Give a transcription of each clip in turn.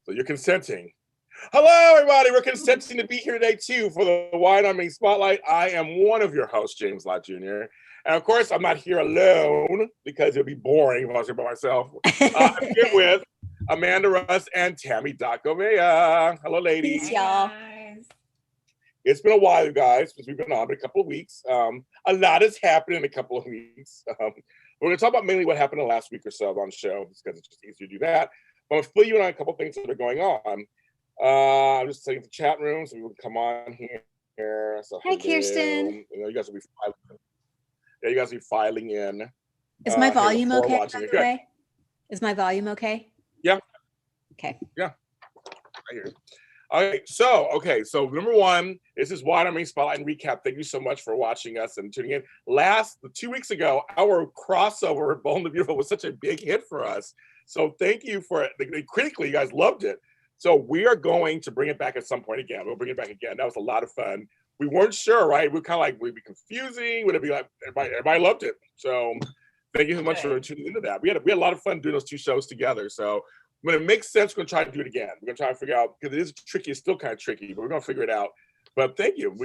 So you're consenting. Hello, everybody. We're consenting to be here today, too, for the Wine on Me Spotlight. I am one of your hosts, James Lott Jr. And, of course, I'm not here alone because it would be boring if I was here by myself. I'm here with Amanda, Russ, and Tami Goveia. Hello, ladies. Peace, y'all. It's been a while, guys, since we've been on, but a couple of weeks. A lot has happened in a couple of weeks. We're going to talk about mainly what happened in the last week or so on the show because it's just easier to do that. But I'm going to fill you in on a couple of things that are going on. I'm just saying the chat room, so we will come on here. So hi, Kirsten. You guys will be filing. Yeah, you guys will be filing in. Is my volume okay? By the way? Is my volume okay? Yeah. Okay. Yeah. I hear you. So number one, this is Wine on Me Spotlight and Recap. Thank you so much for watching us and tuning in. 2 weeks ago, our crossover with Bold and Beautiful was such a big hit for us. So thank you for it. Critically, you guys loved it. So we are going to bring it back at some point again. We'll bring it back again. That was a lot of fun. We weren't sure, right? We were kind of like, would it be confusing? Would it be like, everybody loved it. So thank you so much for tuning into that. We had a lot of fun doing those two shows together. So when it makes sense, we're going to try to do it again. We're going to try to figure out, because it is tricky. It's still kind of tricky, but we're going to figure it out. But thank you. It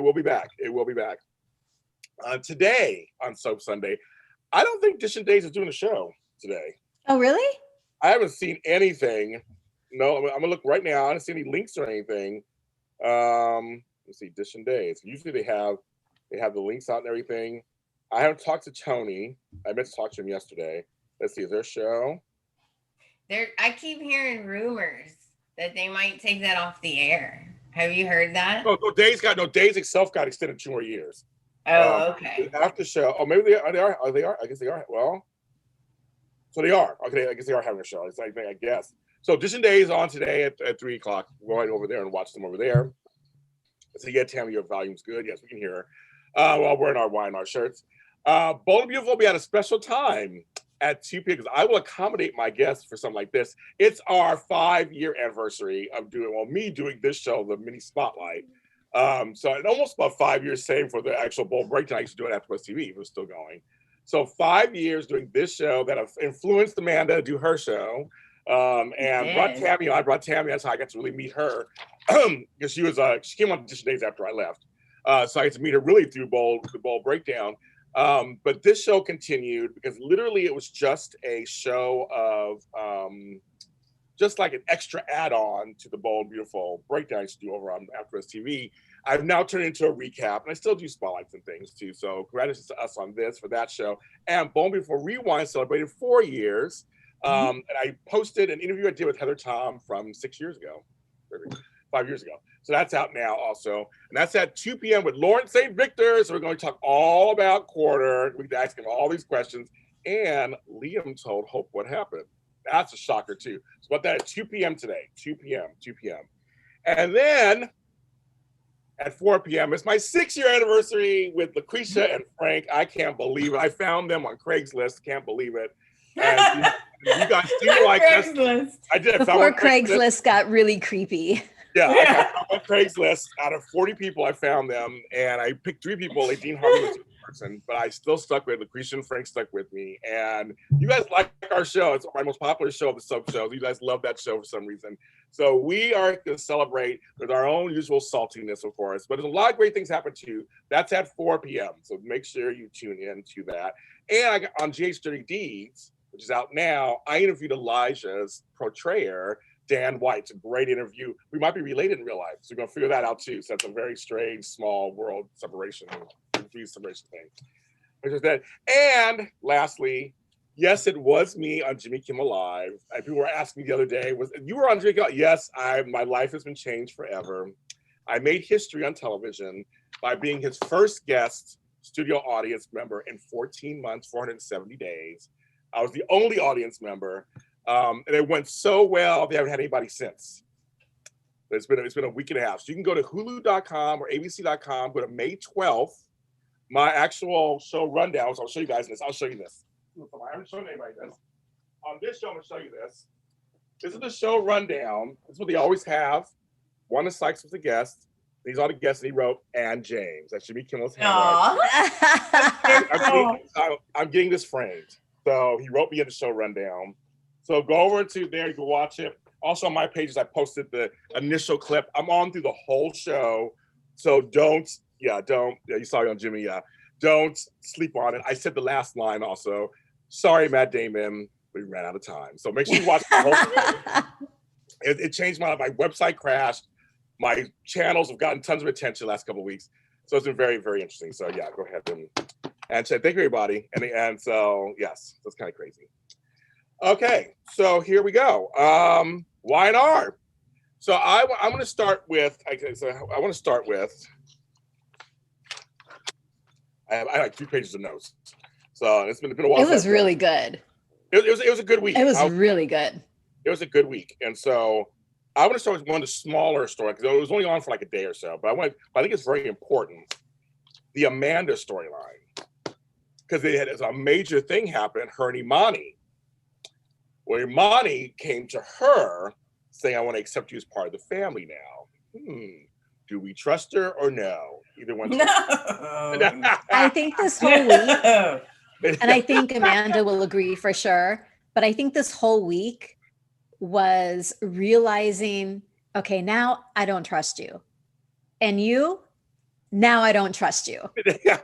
will be back. It will be back. Today on Soap Sunday, I don't think Dish and Days is doing a show today. Oh, really? I haven't seen anything. No, I'm gonna look right now. I don't see any links or anything. Let's see, Dish and Days. Usually they have the links out and everything. I haven't talked to Tony. I meant to talk to him yesterday. Let's see, is there a show? I keep hearing rumors that they might take that off the air. Have you heard that? No, Days itself got extended 2 more years. Oh, okay. After show. Oh, maybe they are. Oh, they are. I guess they are. Well, so they are. Okay, I guess they are having a show. It's like, I guess. So Dish and Days on today at 3 o'clock. We're going over there and watch them over there. So yeah, Tami, your volume's good. Yes, we can hear her. While wearing our wine, our shirts. Bold and Beautiful will be at a special time at 2 p.m. because I will accommodate my guests for something like this. It's our 5-year anniversary of me doing this show, the mini spotlight. So it almost about 5 years, same for the actual Bold Breakdown. I used to do it after West TV. It was still going. So 5 years doing this show that have influenced Amanda to do her show. And brought Tami on. I brought Tami. That's how I got to really meet her because she came on Dish Days after I left. So I got to meet her really through the Bold Breakdown. But this show continued because literally it was just a show of just like an extra add-on to the Bold Beautiful Breakdown I used to do over on After Us TV. I've now turned into a recap, and I still do spotlights and things too. So congratulations to us on this for that show. And Bold Beautiful Rewind celebrated 4 years. And I posted an interview I did with Heather Tom from 5 years ago. So that's out now also. And that's at 2 p.m. with Lauren St. Victor. So we're going to talk all about Quarter. We can ask him all these questions. And Liam told Hope what happened. That's a shocker too. So about that at 2 p.m. today. 2 p.m. And then at 4 p.m. it's my 6-year anniversary with Lucretia and Frank. I can't believe it. I found them on Craigslist. Can't believe it. And you guys seem like Craigslist. I did. Before Craigslist got really creepy. Yeah, I found on Craigslist. Out of 40 people, I found them, and I picked 3 people. Like Dean Harvey was a person, but I still stuck with Lucretia and Frank. Stuck with me, and you guys like our show. It's my most popular show of the soap shows. You guys love that show for some reason. So we are going to celebrate with our own usual saltiness, of course. But there's a lot of great things happen too. That's at 4 p.m. So make sure you tune in to that. And I got on GH Dirty Deeds, which is out now, I interviewed Elijah's portrayer, Dan White. It's a great interview. We might be related in real life, so we're going to figure that out too. So that's a very strange, small world separation thing. And lastly, yes, it was me on Jimmy Kimmel Live. People were asking me the other day, you were on Jimmy Kimmel? Yes, my life has been changed forever. I made history on television by being his first guest studio audience member in 14 months, 470 days. I was the only audience member, and it went so well, they haven't had anybody since. But it's been a week and a half. So you can go to hulu.com or abc.com, go to May 12th, my actual show rundown. So I'll show you guys this. I'll show you this. I haven't shown anybody this. On this show, I'm going to show you this. This is the show rundown. This is what they always have. One is Sykes with the guest. These are the guests that he wrote, and James. That should be Kimmel's handwriting. I'm getting this framed. So he wrote me in the show rundown. So go over to there, you can watch it. Also on my pages, I posted the initial clip. I'm on through the whole show. So you saw it on Jimmy, don't sleep on it. I said the last line also. Sorry, Matt Damon, we ran out of time. So make sure you watch the whole thing. It changed my website crashed. My channels have gotten tons of attention the last couple of weeks. So it's been very, very interesting. So yeah, go ahead and say thank you, everybody. And so, yes, that's kind of crazy. Okay, so here we go. Y&R. So I'm going to start with, I have like 2 pages of notes. So it's been a while. It was really good. It was a good week. It was really good. It was a good week. And so I want to start with one of the smaller stories because it was only on for like a day or so. But I think it's very important. The Amanda storyline. Because they had a major thing happen, her and Imani. Well, Imani came to her saying, I want to accept you as part of the family now. Do we trust her or no? Either one. No. I think this whole week, and I think Amanda will agree for sure, but I think this whole week was realizing, okay, now I don't trust you. And you, now I don't trust you.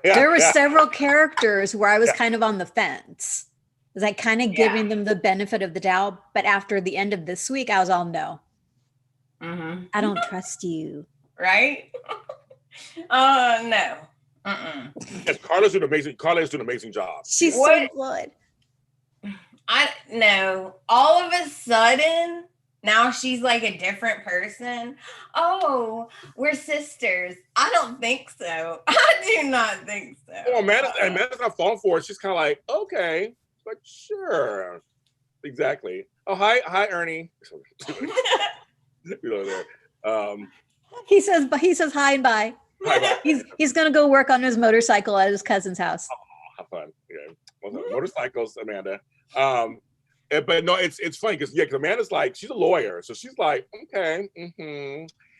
There were several characters where I was kind of on the fence. Was like kind of giving them the benefit of the doubt. But after the end of this week, I was all no. I don't trust you. Right? No. Yes, Carla's doing an amazing job. She's so good. I know. All of a sudden, now she's like a different person. Oh, we're sisters. I don't think so. I do not think so. Well, Amanda's not falling for it. She's kind of like, okay, but sure. Exactly. Oh, hi, Ernie. He says hi and bye. He's gonna go work on his motorcycle at his cousin's house. Oh, have fun. Yeah. Well, motorcycles, Amanda. But no, it's funny because Amanda's like, she's a lawyer, so she's like, okay,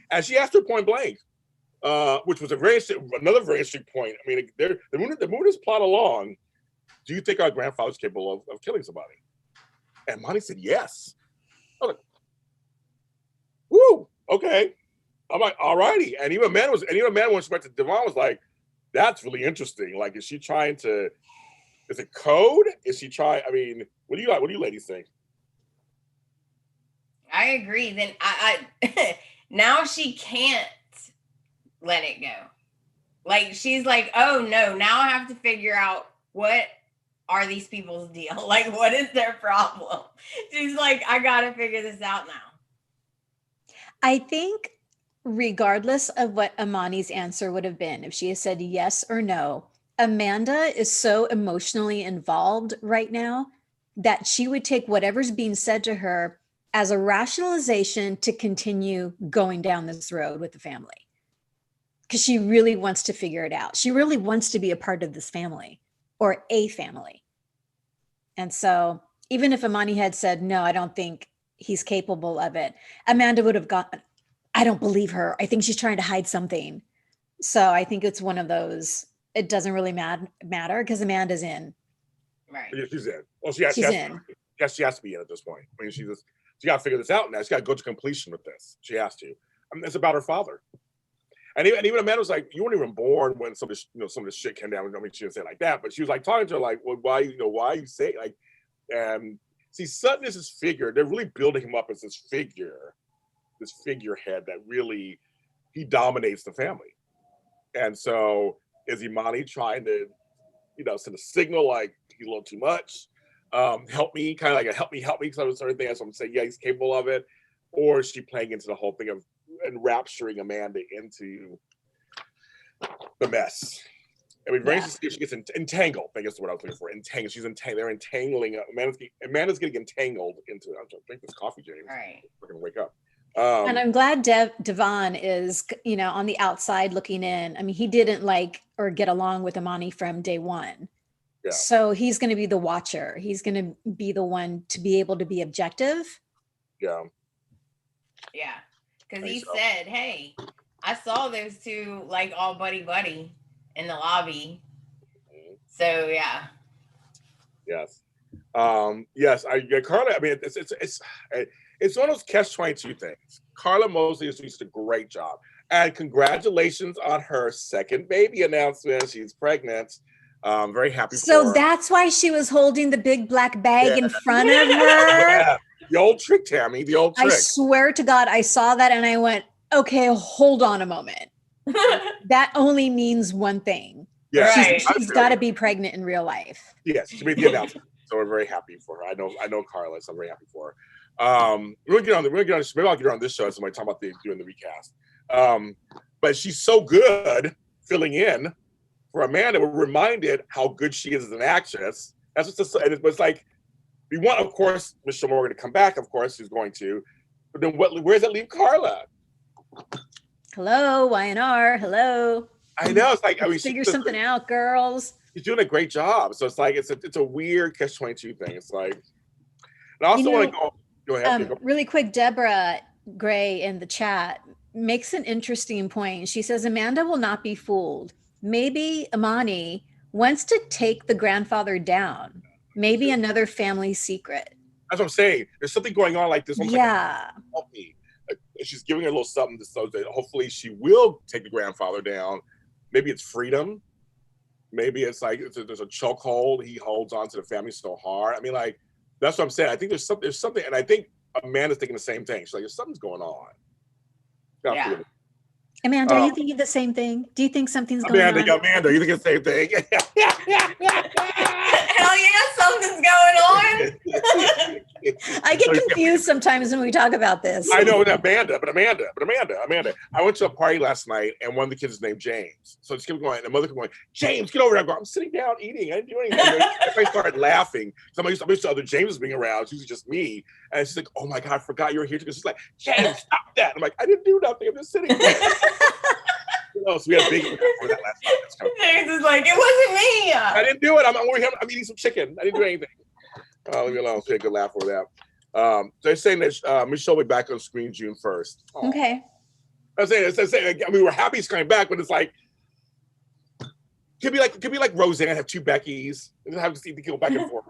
and she asked her point blank, which was another very interesting point. I mean, the movie is plot along. Do you think our grandfather's capable of killing somebody? And Monty said yes. I was like, woo, okay. I'm like, all righty. And even Amanda when she went to Devon was like, that's really interesting. Like, is she trying to? Is it code? Is she trying? I mean, what do you ladies think? I agree. Then I now she can't let it go. Like she's like, oh no, now I have to figure out what are these people's deal? Like, what is their problem? She's like, I gotta figure this out now. I think regardless of what Imani's answer would have been, if she had said yes or no, Amanda is so emotionally involved right now that she would take whatever's being said to her as a rationalization to continue going down this road with the family. Because she really wants to figure it out. She really wants to be a part of this family or a family. And so even if Imani had said, no, I don't think he's capable of it, Amanda would have gone, I don't believe her. I think she's trying to hide something. So I think it's one of those, it doesn't really matter because Amanda's in. Right. Yeah, she's in. Well, she has to be in at this point. I mean, she got to figure this out now. She's got to go to completion with this. She has to. I mean, it's about her father. And even Amanda was like, you weren't even born when some of this shit came down. I mean, she didn't say it like that, but she was like talking to her like, well, why you say it? Like, see, Sutton is this figure. They're really building him up as this figurehead that really, he dominates the family. And so is Imani trying to, send a signal like he's a little too much? Help me, kind of like a help me, because I was starting to think I'm saying, yeah, he's capable of it. Or is she playing into the whole thing of enrapturing Amanda into the mess? I mean, she gets entangled. I guess is what I was looking for. Entangled. She's entangled. They're entangling. Amanda's getting entangled into it. I'm trying to drink this coffee, James. All right. We're gonna wake up. And I'm glad Devon is, on the outside looking in. I mean, he didn't like or get along with Imani from day one. Yeah. So he's going to be the watcher. He's going to be the one to be able to be objective. Yeah. Yeah. Because he said, hey, I saw those two like all buddy in the lobby. So, yeah. Yes. Yes, Carla. I mean, it's one of those catch-22 things. Carla Mosley is doing a great job, and congratulations on her second baby announcement. She's pregnant. Very happy for So her. that's why she was holding the big black bag Yeah. in front of her. Yeah, the old trick, Tami. The old I trick. swear to God, I saw that and I went, okay, hold on a moment. That only means one thing. Yeah, Right. She's got to be pregnant in real life. Yes, she made the announcement, so we're very happy for her. I know Carla, so I'm very happy for her. We're gonna get on. Maybe I'll get her on this show. Somebody talk about doing the recast. But she's so good filling in for Amanda. We're reminded how good she is as an actress. That's just, and it's like we want, of course, Michelle Morgan to come back. Of course, she's going to. But then where does that leave Carla? Hello, YNR. Hello. I know, it's like, I mean, figure something out, girls. She's doing a great job. So it's like it's a weird catch-22 thing. It's like, and I also want to go ahead. Really quick, Deborah Gray in the chat makes an interesting point. She says Amanda will not be fooled. Maybe Amani wants to take the grandfather down. Maybe another family secret. That's what I'm saying. There's something going on like this. Yeah. Like, help me. She's giving her a little something so that hopefully she will take the grandfather down. Maybe it's freedom. Maybe it's like there's a chokehold. He holds on to the family so hard. I mean, like, that's what I'm saying. I think there's something, and I think Amanda's thinking the same thing. She's like, something's going on. Yeah. Amanda, are you thinking the same thing? Do you think something's going on? Amanda, you think the same thing? Hell yeah, something's going on. I get confused sometimes when we talk about this. I know Amanda. I went to a party last night and one of the kids is named James. So just kept going. And the mother kept going, James, get over there. I'm sitting down eating. I didn't do anything. Everybody started laughing. I'm used to other James being around. It's usually just me. And she's like, oh my God, I forgot you were here. She's like, James, stop that. I'm like, I didn't do nothing. I'm just sitting there. So we had a big for that last night. James is like, it wasn't me. I didn't do it. I'm eating some chicken. I didn't do anything. Leave me alone. So a good laugh over that. They're saying that Michelle will be back on screen June 1st. Oh. Okay. I'm saying, I mean, we're happy he's coming back, but it's like could be like Roseanne, have two Beckys, and have to see the go back and forth.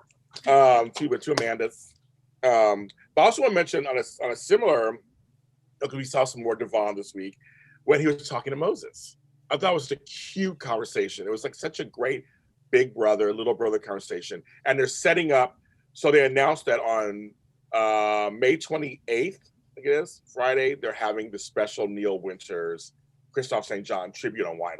Two Amandas. But I also want to mention on a similar, because we saw some more Devon this week when he was talking to Moses. I thought it was a cute conversation. It was like such a great big brother, little brother conversation. And they're setting up, so they announced that on May 28th, I guess, Friday, they're having the special Neil Winters, Christoph St. John tribute on YNR.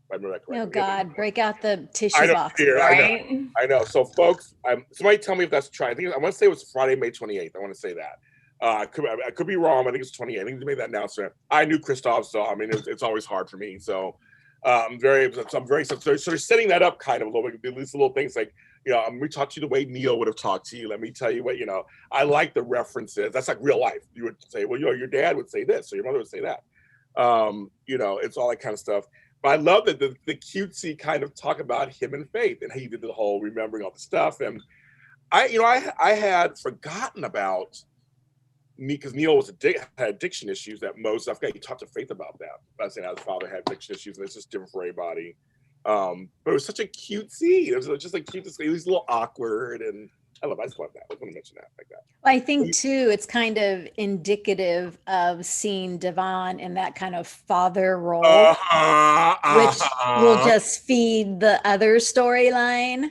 I remember that correctly. Oh God, break out the tissue box. Right? I know. So folks, somebody tell me if that's true. I want to say it was Friday, May 28th. I want to say that. I could be wrong. I think it's 28th. I think they made that announcement. I knew Christoph, so I mean, it's always hard for me. So so they're setting that up kind of a little bit. These little things like, we talked to you the way Neil would have talked to you. Let me tell you what, I like the references. That's like real life. You would say, well, your dad would say this, or your mother would say that. It's all that kind of stuff. But I love that the cutesy kind of talk about him and Faith, and he did the whole remembering all the stuff. And I had forgotten about me, because Neil had addiction issues that Moses, I forgot he talked to Faith about that. I was saying how his father had addiction issues, and it's just different for everybody. But it was such a cute scene. It was just like cute. It was a little awkward, and I just love that. I just want to mention that like that. Well, I think too, it's kind of indicative of seeing Devon in that kind of father role, which will just feed the other storyline.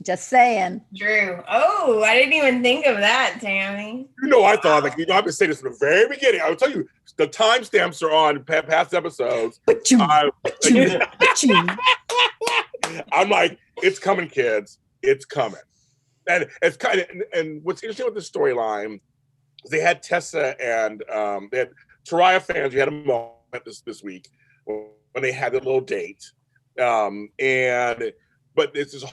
Just saying. Drew. Oh, I didn't even think of that, Tami. I thought, I've been saying this from the very beginning. I will tell you, the timestamps are on past episodes. I'm like, it's coming, kids. It's coming. And it's and what's interesting with the storyline is they had Tessa and they had Taraya fans. We had a moment this week when they had a little date. But it's just,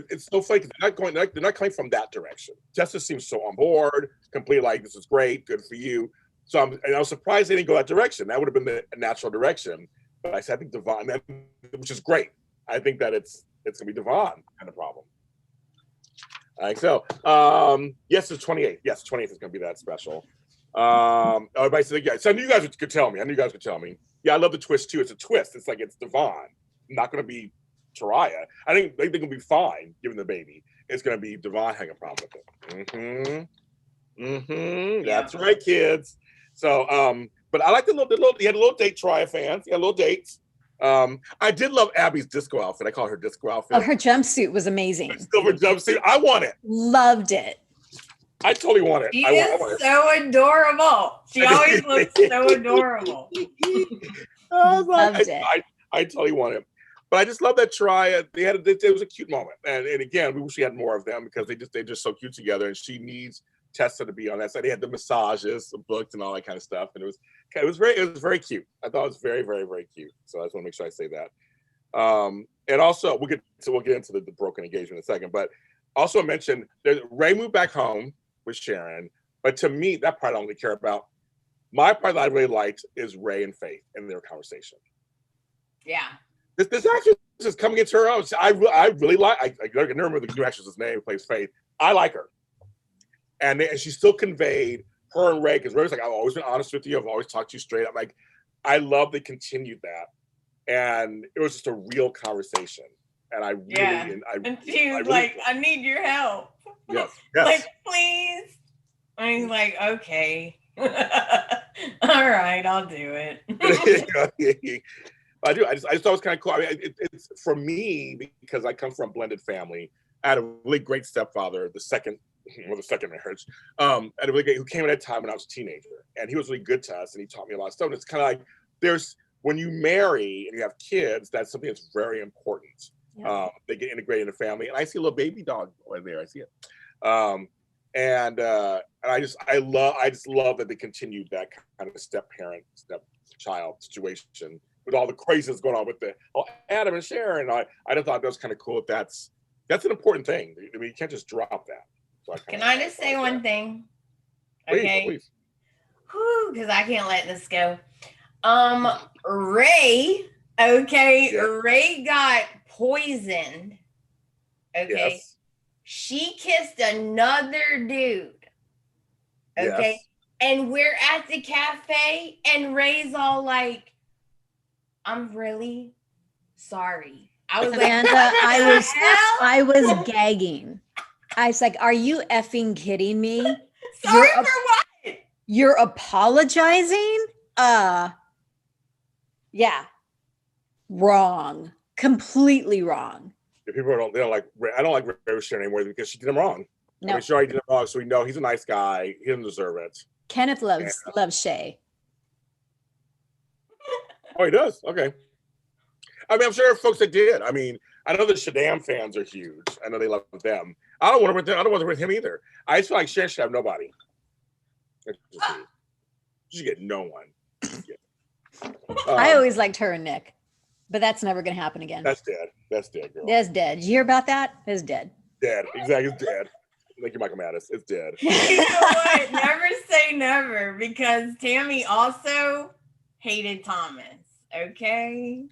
it's so funny because they're not coming from that direction. Tessa seems so on board, completely like, this is great, good for you. So I was surprised they didn't go that direction. That would have been the natural direction. But I think Devon, which is great. I think that it's gonna be Devon kind of problem. I think so. Yes, it's 28th. Yes, 28th is gonna be that special. Everybody said, yeah. So I knew you guys could tell me. Yeah, I love the twist too. It's a twist. It's like it's Devon. Not gonna be Taraya. I think they're gonna be fine given the baby. It's gonna be Devon having a problem with it. That's right, kids. So, but I like the little. He had a little date. Taraya fans. He had little dates. I did love Abby's disco outfit. I call her disco outfit. Oh, her jumpsuit was amazing. Silver jumpsuit. I want it. Loved it. I totally want it. She I is want it. so adorable. She always looks so adorable. I was like, Loved it. I totally want it. But I just love that Taraya. It was a cute moment. And again, we wish we had more of them because they're just so cute together. And she needs Tessa to be on that side. They had the massages, the books, and all that kind of stuff. And it was very cute. I thought it was very, very, very cute. So I just want to make sure I say that. And also we'll get into the broken engagement in a second. But also mention that Ray moved back home with Sharon. But to me, that part I don't really care about. My part that I really liked is Ray and Faith and their conversation. Yeah. This actress is coming into her own. I really like. I can remember the new actress's name who plays Faith. I like her, and she still conveyed her and Ray because Ray was like, "I've always been honest with you. I've always talked to you straight." I'm like, I love they continued that, and it was just a real conversation. And I really, and she was like, "I need your help." Yes. Like, please. And he's like, "Okay, all right, I'll do it." I do. I just thought it was kind of cool. I mean, it's for me because I come from a blended family. I had a really great stepfather, the second marriage. I had a really great who came at a time when I was a teenager, and he was really good to us, and he taught me a lot of stuff. And it's kind of like when you marry and you have kids, that's something that's very important. Yeah. They get integrated in the family, and I see a little baby dog over there. I see it, and I just love that they continued that kind of step child situation with all the craziness going on with Adam and Sharon. I just thought that was kind of cool. That's an important thing. I mean, you can't just drop that. So Can I just say one thing? Okay. Please. Because I can't let this go. Ray. Okay, yeah. Ray got poisoned. Okay. Yes. She kissed another dude. Okay. Yes. And we're at the cafe, and Ray's all like, "I'm really sorry." I was Amanda, like, I was gagging. I was like, "Are you effing kidding me? Sorry for what? You're apologizing? Yeah. Wrong. Completely wrong." If people don't like Ray. I don't like Ray Sharon anymore because she did him wrong. No. I mean, sure, he did him wrong, so we know he's a nice guy. He doesn't deserve it. Kenneth loves Shay. Oh, he does? Okay. I mean, I'm sure folks that did. I mean, I know the Shaddam fans are huge. I know they love them. I don't want to with him either. I just feel like Sharon should have nobody. She should get no one. I always liked her and Nick, but that's never going to happen again. That's dead. That's dead, girl. That's dead. Did you hear about that? It's dead. Dead. Exactly. It's dead. Thank you, Michael Mattis. It's dead. You know what? Never say never, because Tami also hated Thomas. Okay?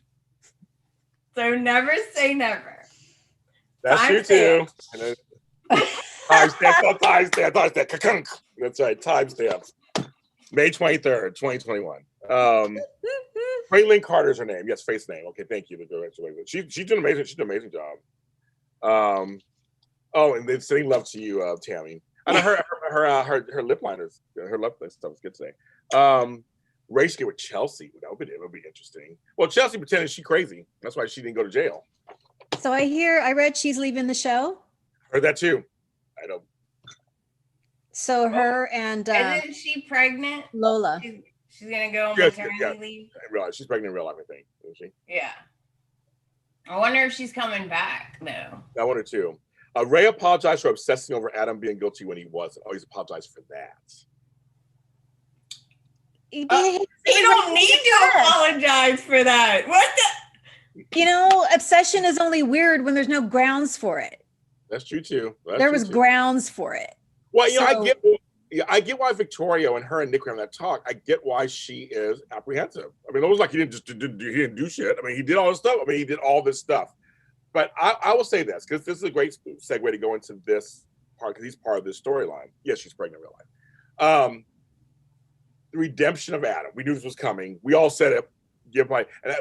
So never say never. That's you too. Timestamp. That's right. Timestamps. May 23rd, 2021. Raylene Carter's her name. Yes, Faith's name. Okay, thank you. She's doing amazing. She's doing an amazing job. And then sending love to you, Tami. And her lip liners, her lip stuff is good today. Race get with Chelsea. That would be interesting. Well, Chelsea pretended she's crazy. That's why she didn't go to jail. So I read she's leaving the show. Heard that too. I know. So her and isn't she pregnant? Lola. She's gonna go on maternity leave. I realize she's pregnant in real life, I think, isn't she? Yeah. I wonder if she's coming back though. I wonder too. Ray apologized for obsessing over Adam being guilty when he wasn't. Oh, he's apologized for that. He don't need to apologize for that. What the? Obsession is only weird when there's no grounds for it. That's true too. There was grounds for it. Well, I get why Victoria and her and Nick were having that talk. I get why she is apprehensive. I mean, it was like he didn't do shit. I mean, he did all this stuff. I mean, he did all this stuff. But I will say this, because this is a great segue to go into this part, because he's part of this storyline. Yes, she's pregnant in real life. The redemption of Adam. We knew this was coming. We all said it. And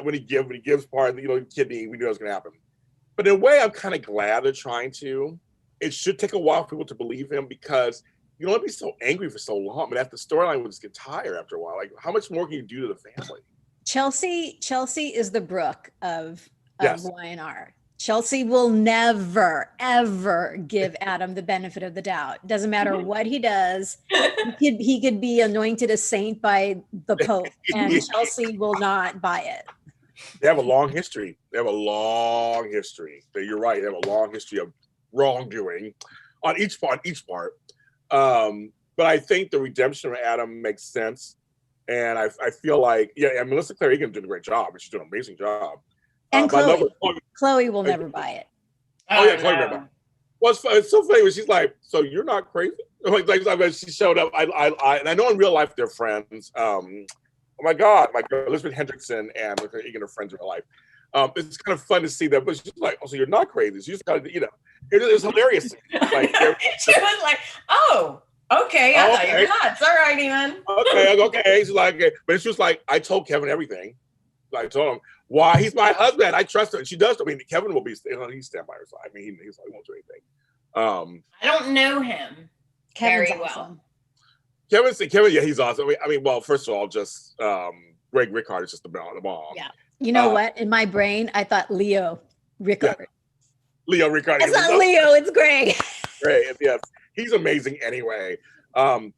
when he gives part of the kidney, we knew it was going to happen. But in a way, I'm kind of glad they're trying to. It should take a while for people to believe him because you don't want to be so angry for so long. But after the storyline would just get tired after a while. Like, how much more can you do to the family? Chelsea is the Brooke of Yes. Y&R. Chelsea will never, ever give Adam the benefit of the doubt. Doesn't matter what he does. He could be anointed a saint by the Pope, and Chelsea will not buy it. They have a long history. You're right. They have a long history of wrongdoing on each part. But I think the redemption of Adam makes sense. And I feel like, and Melissa Claire Egan did a great job. She's doing an amazing job. And Chloe will never buy it. Oh yeah, Chloe never. Well, it's so funny when she's like, "So you're not crazy?" Like she showed up. And I know in real life they're friends. Oh my God, my girl Elizabeth Hendrickson and Melissa Egan are friends in real life. It's kind of fun to see that, but she's like, "Oh, so you're not crazy? So you just got to, it's hilarious." Like, she was like, "Oh, okay, I thought you were nuts. All righty, man." Okay. She's like, but it's just like, I told Kevin everything. I told him why he's my husband. I trust her, and she does. I mean, Kevin will be. He's stand by her side. I mean, he won't do anything. I don't know him very well. Kevin, yeah, he's awesome. I mean, well, first of all, just Greg Rickard is just the bomb. Yeah. You know what? In my brain, I thought Leo Rickard. Yeah. Leo Rickard. It's not Leo. It's Greg. Great. Yes, he's amazing. Anyway, you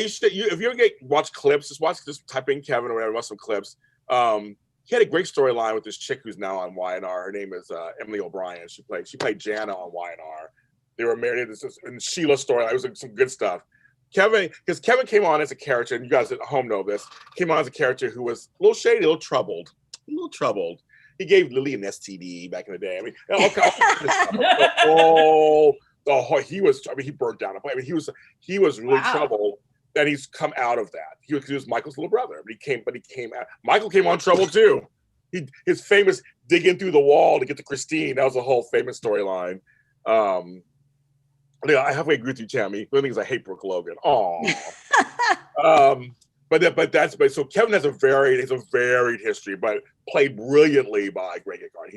should. If you ever watch clips, just type in Kevin or whatever. Watch some clips. He had a great storyline with this chick who's now on Y&R. Her name is Emily O'Brien. She played Jana on Y&R. They were married in Sheila's storyline. It was some good stuff. Kevin came on as a character, and you guys at home know this. Came on as a character who was a little shady, a little troubled. He gave Lily an STD back in the day. I mean, all kinds of he was. I mean, he burnt down a place. I mean, he was really troubled. And he's come out of that. He was Michael's little brother, but he came out. Michael came on trouble too. His famous digging through the wall to get to Christine. That was a whole famous storyline. I halfway agree with you, Tami. The thing is, I hate Brooke Logan. Oh. But so Kevin has a varied history, but played brilliantly by Greg Rickard.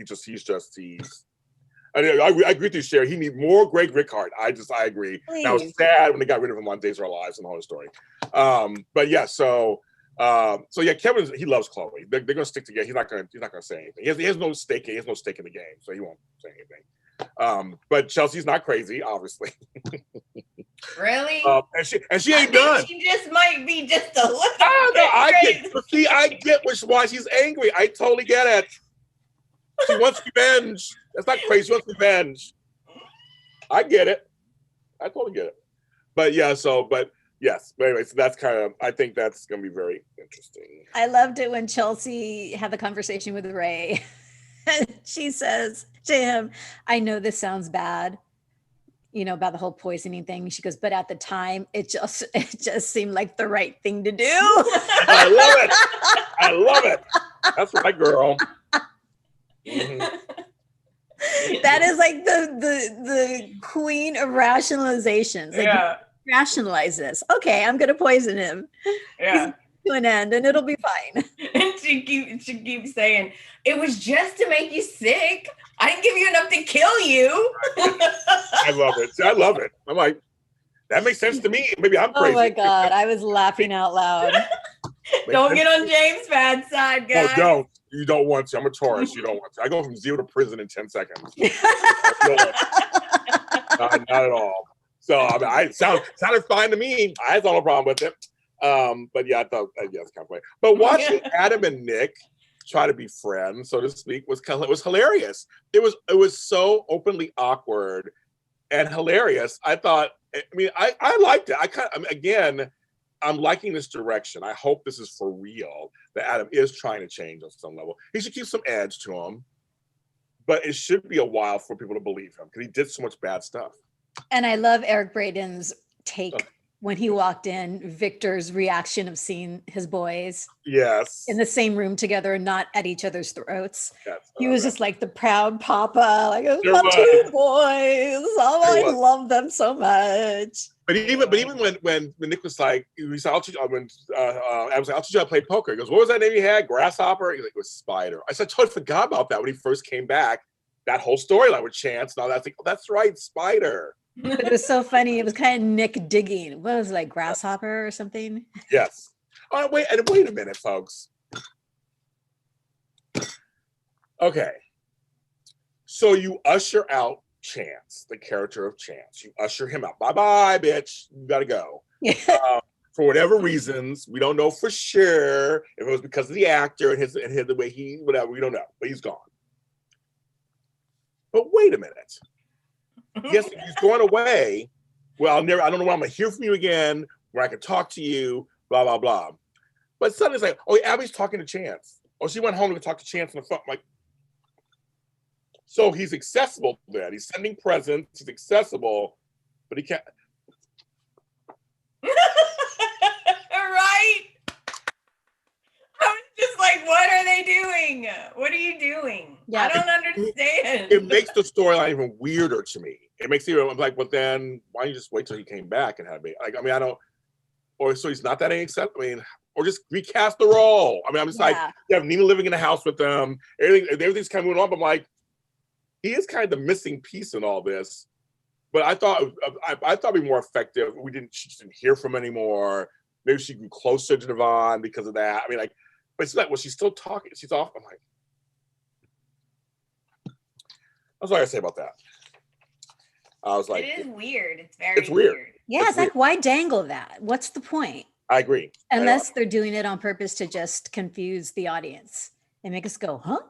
I agree with you, Sherry. He needs more Greg Rickard. I agree. Please. I was sad when they got rid of him on Days of Our Lives and the whole story. But yeah, Kevin, he loves Chloe. They're gonna stick together. He's not gonna say anything. He has no stake. He has no stake in the game, so he won't say anything. But Chelsea's not crazy, obviously. Really? And she ain't done. She just might be just a little. I get why she's angry. I totally get it. She wants revenge. That's not crazy. She wants revenge. I get it. I totally get it. But yes. But anyway, so that's I think that's going to be very interesting. I loved it when Chelsea had the conversation with Ray. She says to him, "I know this sounds bad, about the whole poisoning thing." She goes, "But at the time, it just seemed like the right thing to do." I love it. That's my girl. Mm-hmm. That is like the queen of rationalizations. Like, rationalize this. Okay, I'm gonna poison him. Yeah. To an end, and it'll be fine. And she keeps saying, "It was just to make you sick. I didn't give you enough to kill you." I love it. I'm like, that makes sense to me. Maybe I'm crazy. Oh my God, I was laughing out loud. Don't get on James' bad side, guys. Oh, don't. You don't want to. I'm a Taurus. You don't want to. I go from 0 to prison in 10 seconds. Not at all. So I mean, sounded fine to me. I had no problem with it. But yeah, I thought it's kind of funny. But watching Adam and Nick try to be friends, so to speak, was hilarious. It was so openly awkward and hilarious. I thought. I mean, I liked it. I'm liking this direction. I hope this is for real, that Adam is trying to change on some level. He should keep some edge to him, but it should be a while for people to believe him because he did so much bad stuff. And I love Eric Braden's take when he walked in, Victor's reaction of seeing his boys in the same room together and not at each other's throats. Yes, he was just like the proud papa, like, my 2 boys. Oh, I love them so much. But even when Nick was like, he said, I'll teach you how to play poker. He goes, what was that name you had? Grasshopper? He's like, it was Spider. I said, I totally forgot about that when he first came back that whole storyline with Chance. Now that's like, oh, that's right, Spider. But it was so funny. It was kind of Nick digging. What was it, like grasshopper or something? Yes. Oh, wait a minute, folks. Okay. So you usher out Chance, the character of Chance. You usher him out. Bye-bye, bitch. You gotta go. For whatever reasons, we don't know for sure if it was because of the actor and his the way he, whatever, we don't know. But he's gone. But wait a minute. Yes, he's going away. Well, I don't know when I'm gonna hear from you again, where I can talk to you, blah, blah, blah. But suddenly it's like, oh, Abby's talking to Chance. Oh, she went home to talk to Chance on the phone. I'm like, so he's accessible then. He's sending presents, he's accessible, but he can't. Right? I was just like, what are they doing? What are you doing? Yeah. I don't understand. It makes the storyline even weirder to me. It makes you like, well, then why don't you just wait till he came back and have me? Like, I mean, I don't, or so he's not that acceptable. I mean, or just recast the role. I mean, I'm just like, you have Nina living in the house with them. Everything's kind of moving on. But I'm like, he is kind of the missing piece in all this. But I thought it'd be more effective. She just didn't hear from him anymore. Maybe she grew closer to Devon because of that. I mean, like, but it's like, well, she's still talking. She's off. I'm like, that's all I gotta say about that. I was like, it is weird. It's very weird. Yeah, it's like, why dangle that? What's the point? I agree. Unless they're doing it on purpose to just confuse the audience and make us go, huh?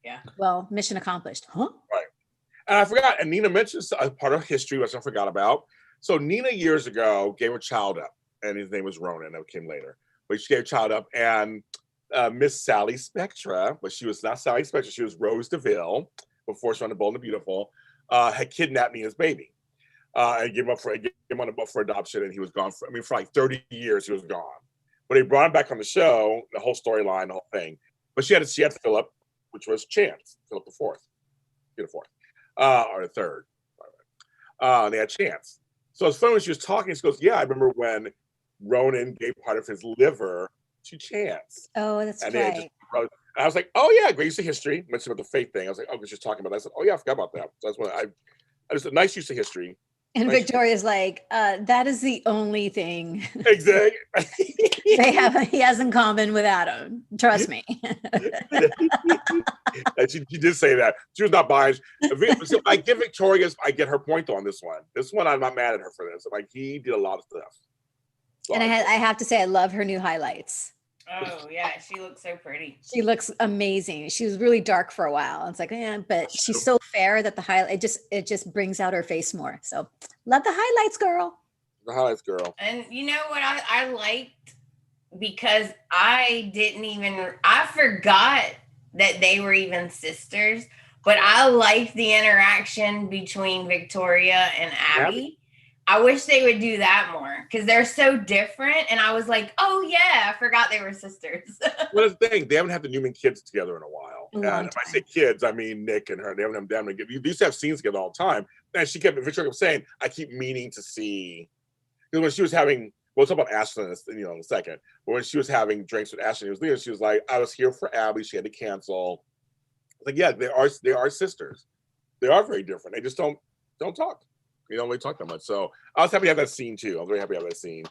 Yeah. Well, mission accomplished, huh? Right. And I forgot, and Nina mentioned a part of history, which I forgot about. So Nina years ago gave her child up, and his name was Ronan. That came later. But she gave her child up, and Miss Sally Spectra, but she was not Sally Spectra, she was Rose DeVille, before she went to Bold and the Beautiful, had kidnapped Nina's baby. And gave him up for adoption, and he was gone for like 30 years he was gone. But they brought him back on the show, the whole storyline, the whole thing. But she had Philip, which was Chance, Philip the fourth, or the third. They had Chance. So it's funny when she was talking, she goes, yeah, I remember when Ronan gave part of his liver to Chance. Oh, that's right. And I was like, oh yeah, great use of history. Mentioned about the faith thing. I was like, oh, because she's talking about that. I said, oh yeah, I forgot about that. So that's what I just a nice use of history. And Victoria's like, that is the only thing exactly he has in common with Adam. Trust me. She did say that. She was not biased. I get her point on this one. This one, I'm not mad at her for this. Like, he did a lot of stuff. And I have to say, I love her new highlights. Oh yeah, she looks so pretty. She looks amazing. She was really dark for a while. It's like, yeah, but she's so fair that the highlight it just brings out her face more. So love the highlights, girl. The highlights, girl. And you know what I liked, because I forgot that they were even sisters, but I liked the interaction between Victoria and Abby. I wish they would do that more, because they're so different. And I was like, oh yeah, I forgot they were sisters. Well, that's the thing. They haven't had the Newman kids together in a while. And if I say kids, I mean Nick and her. They haven't had them together. You used to have scenes together all the time. And Victoria kept saying, I keep meaning to see. Because when she was having, we'll talk about Ashlyn in a second. But when she was having drinks with Ashlyn, she was like, I was here for Abby. She had to cancel. Like, yeah, they are sisters. They are very different. They just don't talk. We don't really talk that much. So I was happy to have that scene too. I was very happy to have that scene.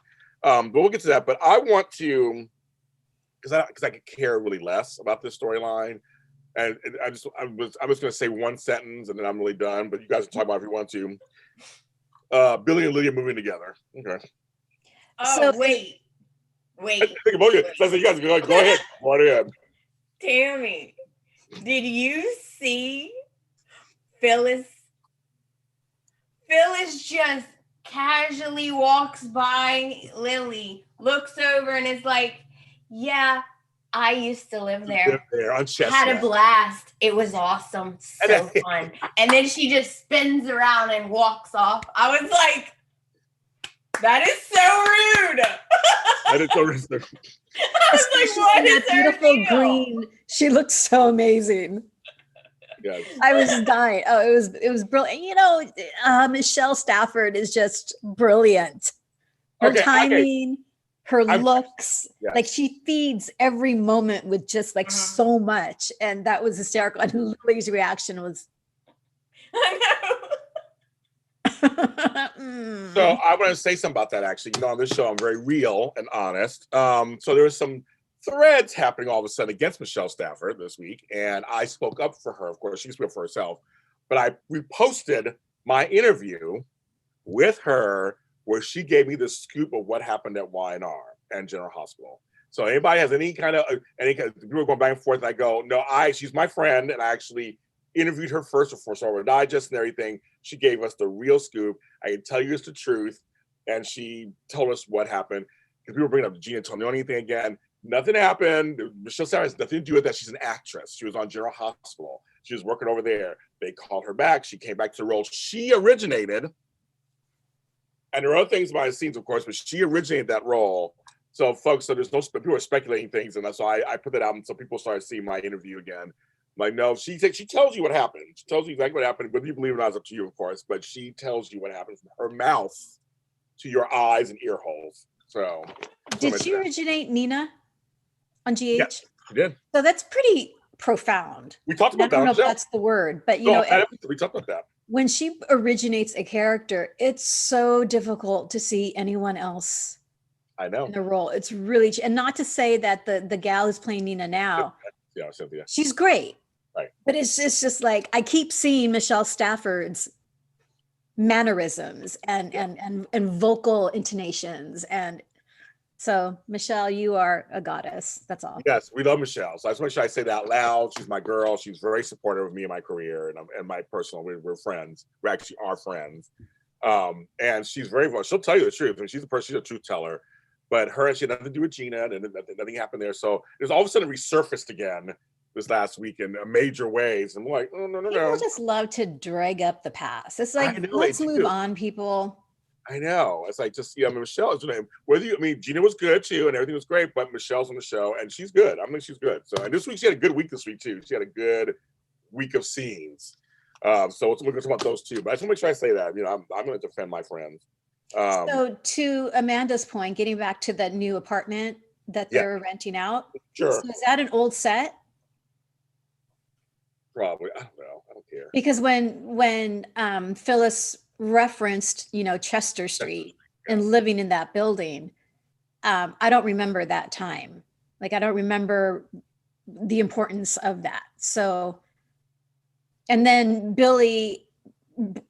But we'll get to that. But I want to, because I could care really less about this storyline. And I'm just going to say one sentence and then I'm really done. But you guys can talk about it if you want to. Billy and Lydia moving together. Okay. Oh, so, wait. Think about it. So you guys go ahead. Go ahead. Tami, did you see Phyllis just casually walks by Lily, looks over, and is like, yeah, I used to live there. On Chestnut. Had a blast. It was awesome. So fun. And then she just spins around and walks off. I was like, that is so rude. That is so rude. I was like, what is that beautiful green? She looks so amazing. Yes. I was dying. Oh, it was brilliant. You know, Michelle Stafford is just brilliant. Her timing, her looks, yes. like she feeds every moment with just like so much. And that was hysterical. And Lily's reaction was, I know. So I want to say something about that actually. You know, on this show, I'm very real and honest. So there was some threads happening all of a sudden against Michelle Stafford this week. And I spoke up for her. Of course, she spoke up for herself. But I reposted my interview with her where she gave me the scoop of what happened at Y&R and General Hospital. So anybody has any kind of people going back and forth, and I go, no, she's my friend, and I actually interviewed her first before Sorrow Digest and everything. She gave us the real scoop. I can tell you it's the truth, and she told us what happened. Because people were bringing up Gina Tognoni thing again. Nothing happened. Michelle Sarah has nothing to do with that. She's an actress. She was on General Hospital. She was working over there. They called her back. She came back to the role she originated. And there are other things behind the scenes, of course, but she originated that role. So, folks, there's no people are speculating things, and that's why I put that out, and so people started seeing my interview again. Like, no, she tells you what happened. She tells you exactly what happened. Whether you believe it or not is up to you, of course. But she tells you what happened from her mouth to your eyes and ear holes. So, did she originate Nina on GH? Yes, she did. So that's pretty profound. We talked about that. I don't know if that's the word, but you know, we talked about that. When she originates a character, it's so difficult to see anyone else. I know. In the role. It's really, and not to say that the gal who's playing Nina now, Cynthia. She's great. Right. But it's just like, I keep seeing Michelle Stafford's mannerisms and vocal intonations. And so, Michelle, you are a goddess. That's all. Yes, we love Michelle. So I just make sure I say that out loud. She's my girl. She's very supportive of me and my career and my personal. We're friends. We actually are friends. And she's very well. She'll tell you the truth. I mean, she's a person. She's a truth teller. But her, she had nothing to do with Gina, and nothing happened there. So there's all of a sudden resurfaced again this last week in major ways. I'm like, oh, no. People just love to drag up the past. It's like, let's move on, people. I know. It's like, just, Michelle is her name. Gina was good too, and everything was great, but Michelle's on the show, and she's good. I think she's good. So, and this week, she had a good week this week too. She had a good week of scenes. So we're going to talk about those too. But I just want to make sure I say that. I'm going to defend my friends. So to Amanda's point, getting back to that new apartment that they're renting out. Sure. So is that an old set? Probably. I don't know. I don't care. Because when Phyllis referenced, Chester Street and living in that building, I don't remember that time. Like, I don't remember the importance of that. So, and then Lily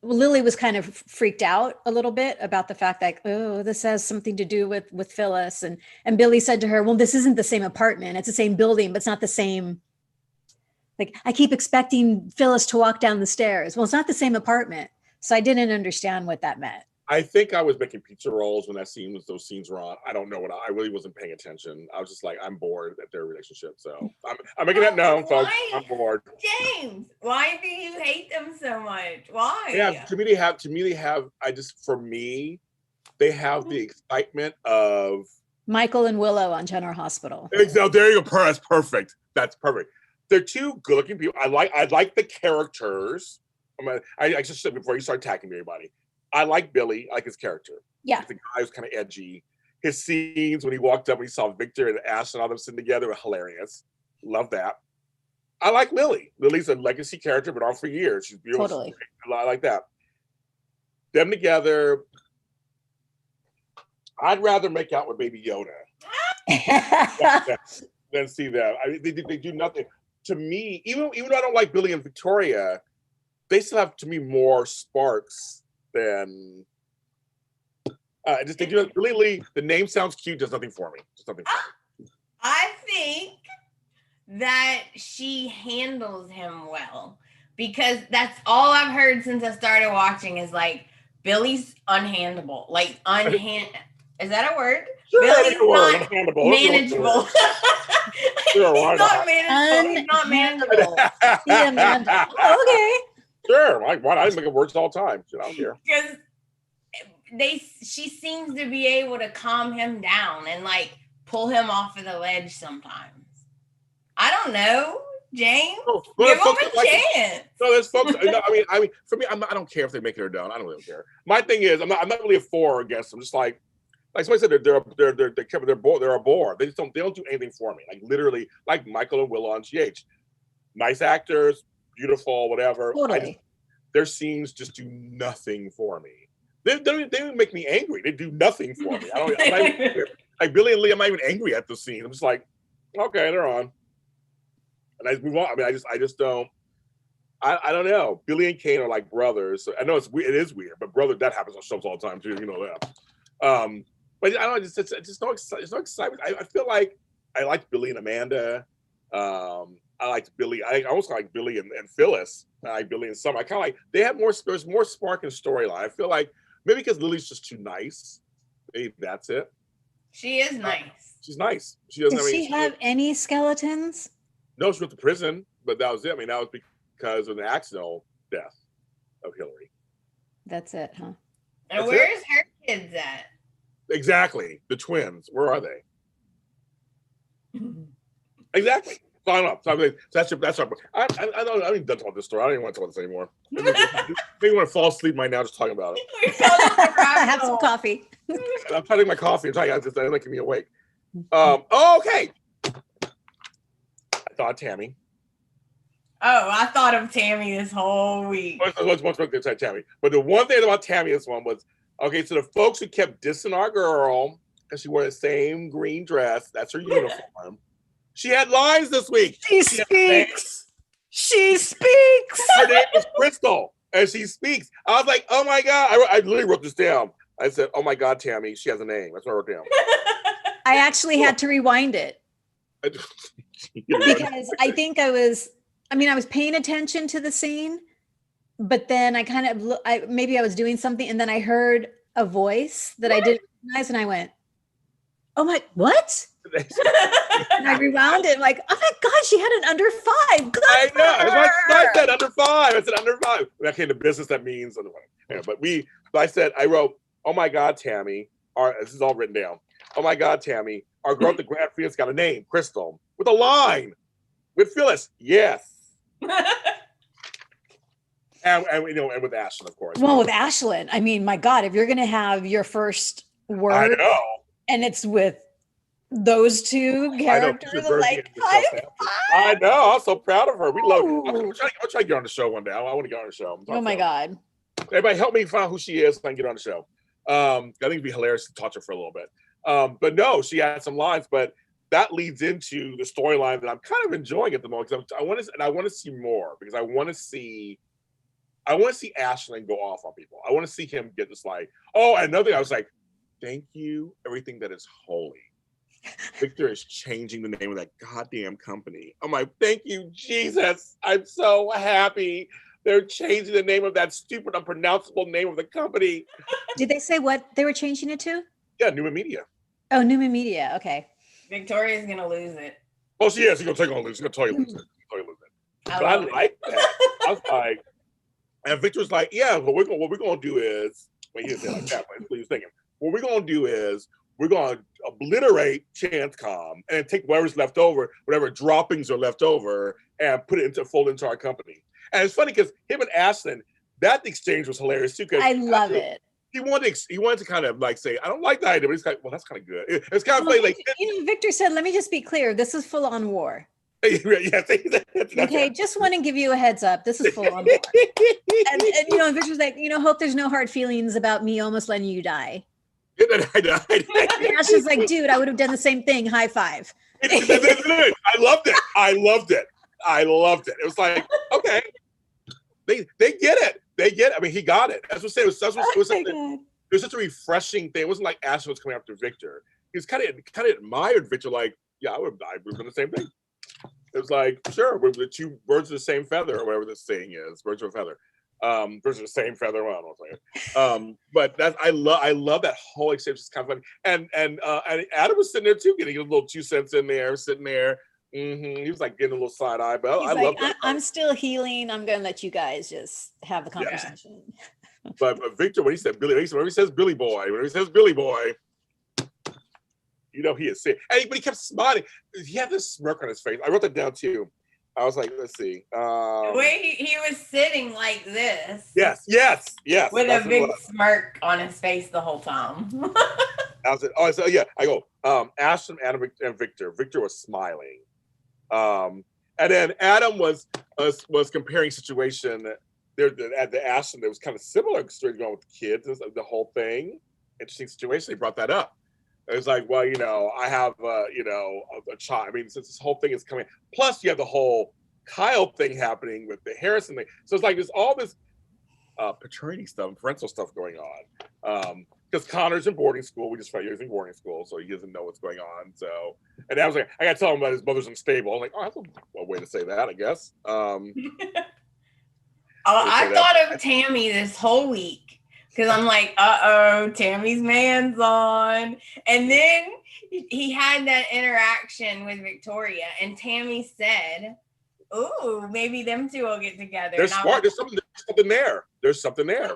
was kind of freaked out a little bit about the fact that, oh, this has something to do with Phyllis. And Billy said to her, well, this isn't the same apartment. It's the same building, but it's not the same. Like, I keep expecting Phyllis to walk down the stairs. Well, it's not the same apartment. So I didn't understand what that meant. I think I was making pizza rolls when those scenes were on. I don't know I really wasn't paying attention. I was just like, I'm bored at their relationship. So I'm making that known, folks. I'm bored. James, why do you hate them so much? Why? Yeah, to me they have. They have the excitement of Michael and Willow on General Hospital. Exactly. There you go. That's perfect. That's perfect. They're two good-looking people. I like the characters. I just said before you start attacking everybody. I like Billy. I like his character. Yeah. The guy was kind of edgy. His scenes when he walked up and he saw Victor and Ash and all them sitting together were hilarious. Love that. I like Lily. Lily's a legacy character, been on for years. She's beautiful. Totally. I like that. Them together. I'd rather make out with Baby Yoda than see them. They do nothing. To me, even though I don't like Billy and Victoria, they still have, to me, more sparks than they do. Really, the name sounds cute, does nothing for me. Just nothing for me. I think that she handles him well, because that's all I've heard since I started watching is like, Billy's unhandable. Like, is that a word? Sure, Billy's not unhandable. manageable. Sure, He's not manageable. He's not manageable. Yeah, Amanda. Oh, okay. Sure. I didn't make it works all the time. I don't care. Because she seems to be able to calm him down and like pull him off of the ledge sometimes. I don't know, James. Give him a chance. No, there's folks. I mean, for me, I don't care if they make it or don't. I don't really care. My thing is, I'm not really a for or against. I'm just like, like somebody said, they're a bore. They don't do anything for me. Like literally, like Michael and Will on GH, nice actors, beautiful, whatever. Totally. Their scenes just do nothing for me. They don't even make me angry. They do nothing for me. I'm not even, like Billy and Lee, I'm not even angry at the scene. I'm just like, okay, they're on, and I just move on. I mean, I just don't. I don't know. Billy and Kane are like brothers. So I know it's weird. It is weird, but brother, that happens on shows all the time too. You know that. But I don't know. It's just no excitement. I feel like I liked Billy and Amanda. I liked Billy. I also like Billy and Phyllis. I like Billy and Summer. I kind of like they have there's more spark and storyline. I feel like maybe because Lily's just too nice. Maybe that's it. She is nice. She's nice. She doesn't. Does she have any skeletons? No, she went to prison, but that was it. I mean, that was because of the accidental death of Hillary. That's it, huh? And where's her kids at? Exactly. The twins. Where are they? Exactly. So I don't know. So I mean, that's our. I'm even done talking about this story. I don't even want to talk about this anymore. Maybe want to fall asleep right now just talking about it. Have some coffee. I'm trying to take my coffee and trying to just making me awake. Okay. I thought Tami. Oh, I thought of Tami this whole week. Let's Tami. But the one thing about Tami this one was, okay, so the folks who kept dissing our girl because she wore the same green dress, that's her uniform. She had lines this week. She speaks. She speaks. Her name is Crystal, and she speaks. I was like, oh my God. I literally wrote this down. I said, oh my God, Tami, she has a name. That's what I wrote down. I actually had to rewind it. Because I think I was paying attention to the scene, but then I kind of, maybe I was doing something, and then I heard a voice that I didn't recognize, and I went, oh my, what? And I rewound it, like, oh my God, she had an under 5. Good I know. I said under 5. I said under 5. When I came to business, that means under 5. Yeah, but I wrote, oh my God, Tami. This is all written down. Oh my God, Tami. Our girl at the Grand Phoenix got a name, Crystal, with a line. With Phyllis, yes. and with Ashlyn, of course. Well, with Ashlyn, I mean, my God, if you're gonna have your first word, I know, and it's with those two characters, like, I know. I'm so proud of her. We love her. I'll try to get her on the show one day. I want to get her on the show. Oh my God! Everybody, help me find who she is so I can get her on the show. I think it'd be hilarious to talk to her for a little bit. But no, she had some lines, but that leads into the storyline that I'm kind of enjoying at the moment. I want to see more, because I want to see Ashlyn go off on people. I want to see him get this, like, oh, and another thing, I was like, thank you, everything that is holy. Victor is changing the name of that goddamn company. I'm like, thank you, Jesus. I'm so happy. They're changing the name of that stupid, unpronounceable name of the company. Did they say what they were changing it to? Yeah, Newman Media. Oh, Newman Media. Okay. Victoria's gonna lose it. Oh, she is. She's gonna take on lose. She's gonna totally lose it. But I like that. I was like, and Victor's like, yeah. What we're gonna do is, when he said like that, what he was thinking. What we're gonna do is we're gonna obliterate ChanceCom and take whatever's left over, whatever droppings are left over, and fold into our company. And it's funny because him and Ashlyn, that exchange was hilarious too. Because I love it. He wanted to kind of like say, I don't like the idea, but he's like, well, that's kind of good. It's kind of funny, like, Victor said, let me just be clear. This is full on war. Yes, okay, just want to give you a heads up. This is full on war. and Victor's like, hope there's no hard feelings about me almost letting you die. Ash is like, dude, I would have done the same thing. High five. I loved it. It was like, okay, they get it. I mean, he got it. That's what I'm saying. It was such a refreshing thing. It wasn't like Ash was coming after Victor. He was kind of admired Victor. Like, yeah, I would have done the same thing. It was like, sure, we're the two birds of the same feather, or whatever this saying is, birds of a feather. Birds of the same feather. Well, I don't know. But I love that whole exchange. It's kind of funny. And Adam was sitting there too, getting a little 2 cents in there, sitting there. Mm-hmm. He was like getting a little side eye, but I love that. I'm still healing. I'm going to let you guys just have the conversation. Yeah. But Victor, when he says Billy Boy, he is sick. But he kept smiling. He had this smirk on his face. I wrote that down too. I was like, let's see. The way he was sitting like this. Yes. With a big smirk on his face the whole time. I was, oh, so yeah, I go, Ashton, Adam, and Victor. Victor was smiling. And then Adam was comparing situation there at the Ashton. There was kind of similar story going with the kids, the whole thing. Interesting situation. They brought that up. It was like, well, I have, a child. I mean, since this whole thing is coming, plus you have the whole Kyle thing happening with the Harrison thing. So it's like there's all this paternity stuff, parental stuff going on. Because Connor's in boarding school. We just found he's in boarding school, so he doesn't know what's going on. So, and I was like, I got to tell him about his mother's unstable. I'm like, oh, that's a way to say that, I guess. I thought of Tami this whole week because I'm like, Tami's man's on. And then he had that interaction with Victoria, and Tami said, ooh, maybe them two will get together. They're smart. There's something there. There's something there.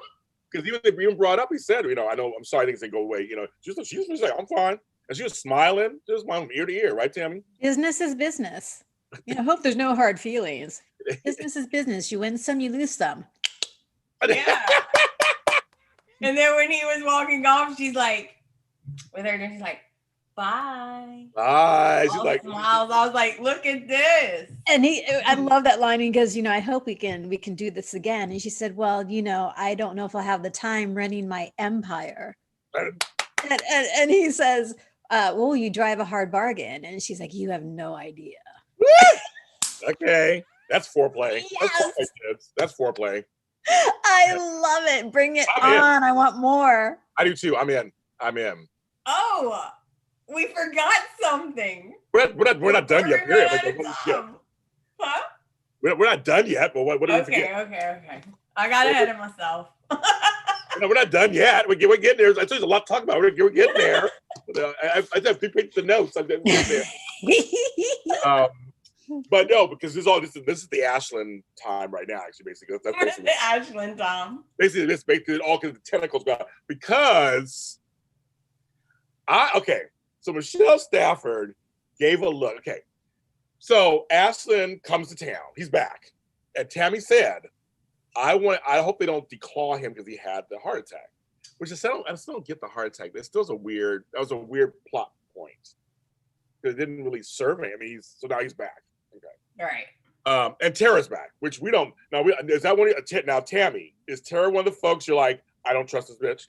Because even brought up, he said, I know, I'm sorry things didn't go away. She was like, I'm fine. And she was smiling, just smiling from ear to ear, right, Tami? Business is business. I hope there's no hard feelings. Business is business. You win some, you lose some. Yeah. And then when he was walking off, she's like, with her, she's like, bye. Bye. She's all like, smiles. I was like, look at this. And I love that line. He goes, I hope we can do this again. And she said, well, I don't know if I'll have the time running my empire. And he says, well, you drive a hard bargain. And she's like, you have no idea. Okay. That's foreplay. Yes. That's foreplay. I love it. Bring it on. I want more. I do too. I'm in. Oh, we forgot something. We're not done yet. Period. Huh? We're not done yet. But what do we forget? Okay. I got ahead of myself. No, we're not done yet. We're getting there. I there's a lot to talk about. We're getting there. I have to pick the notes. I'm getting there. But no, because this is the Ashland time right now. Actually, basically, that's basically the Ashland time. Basically, this all because the tentacles got because So Michelle Stafford gave a look. Okay, so Ashland comes to town. He's back, and Tami said, I hope they don't declaw him because he had the heart attack. Which I still don't get the heart attack. That was a weird plot point. It didn't really serve him. I mean, now he's back. Okay. All right. And Tara's back, which we don't. Now, is that one? Now, Tami, is Tara one of the folks you're like, I don't trust this bitch?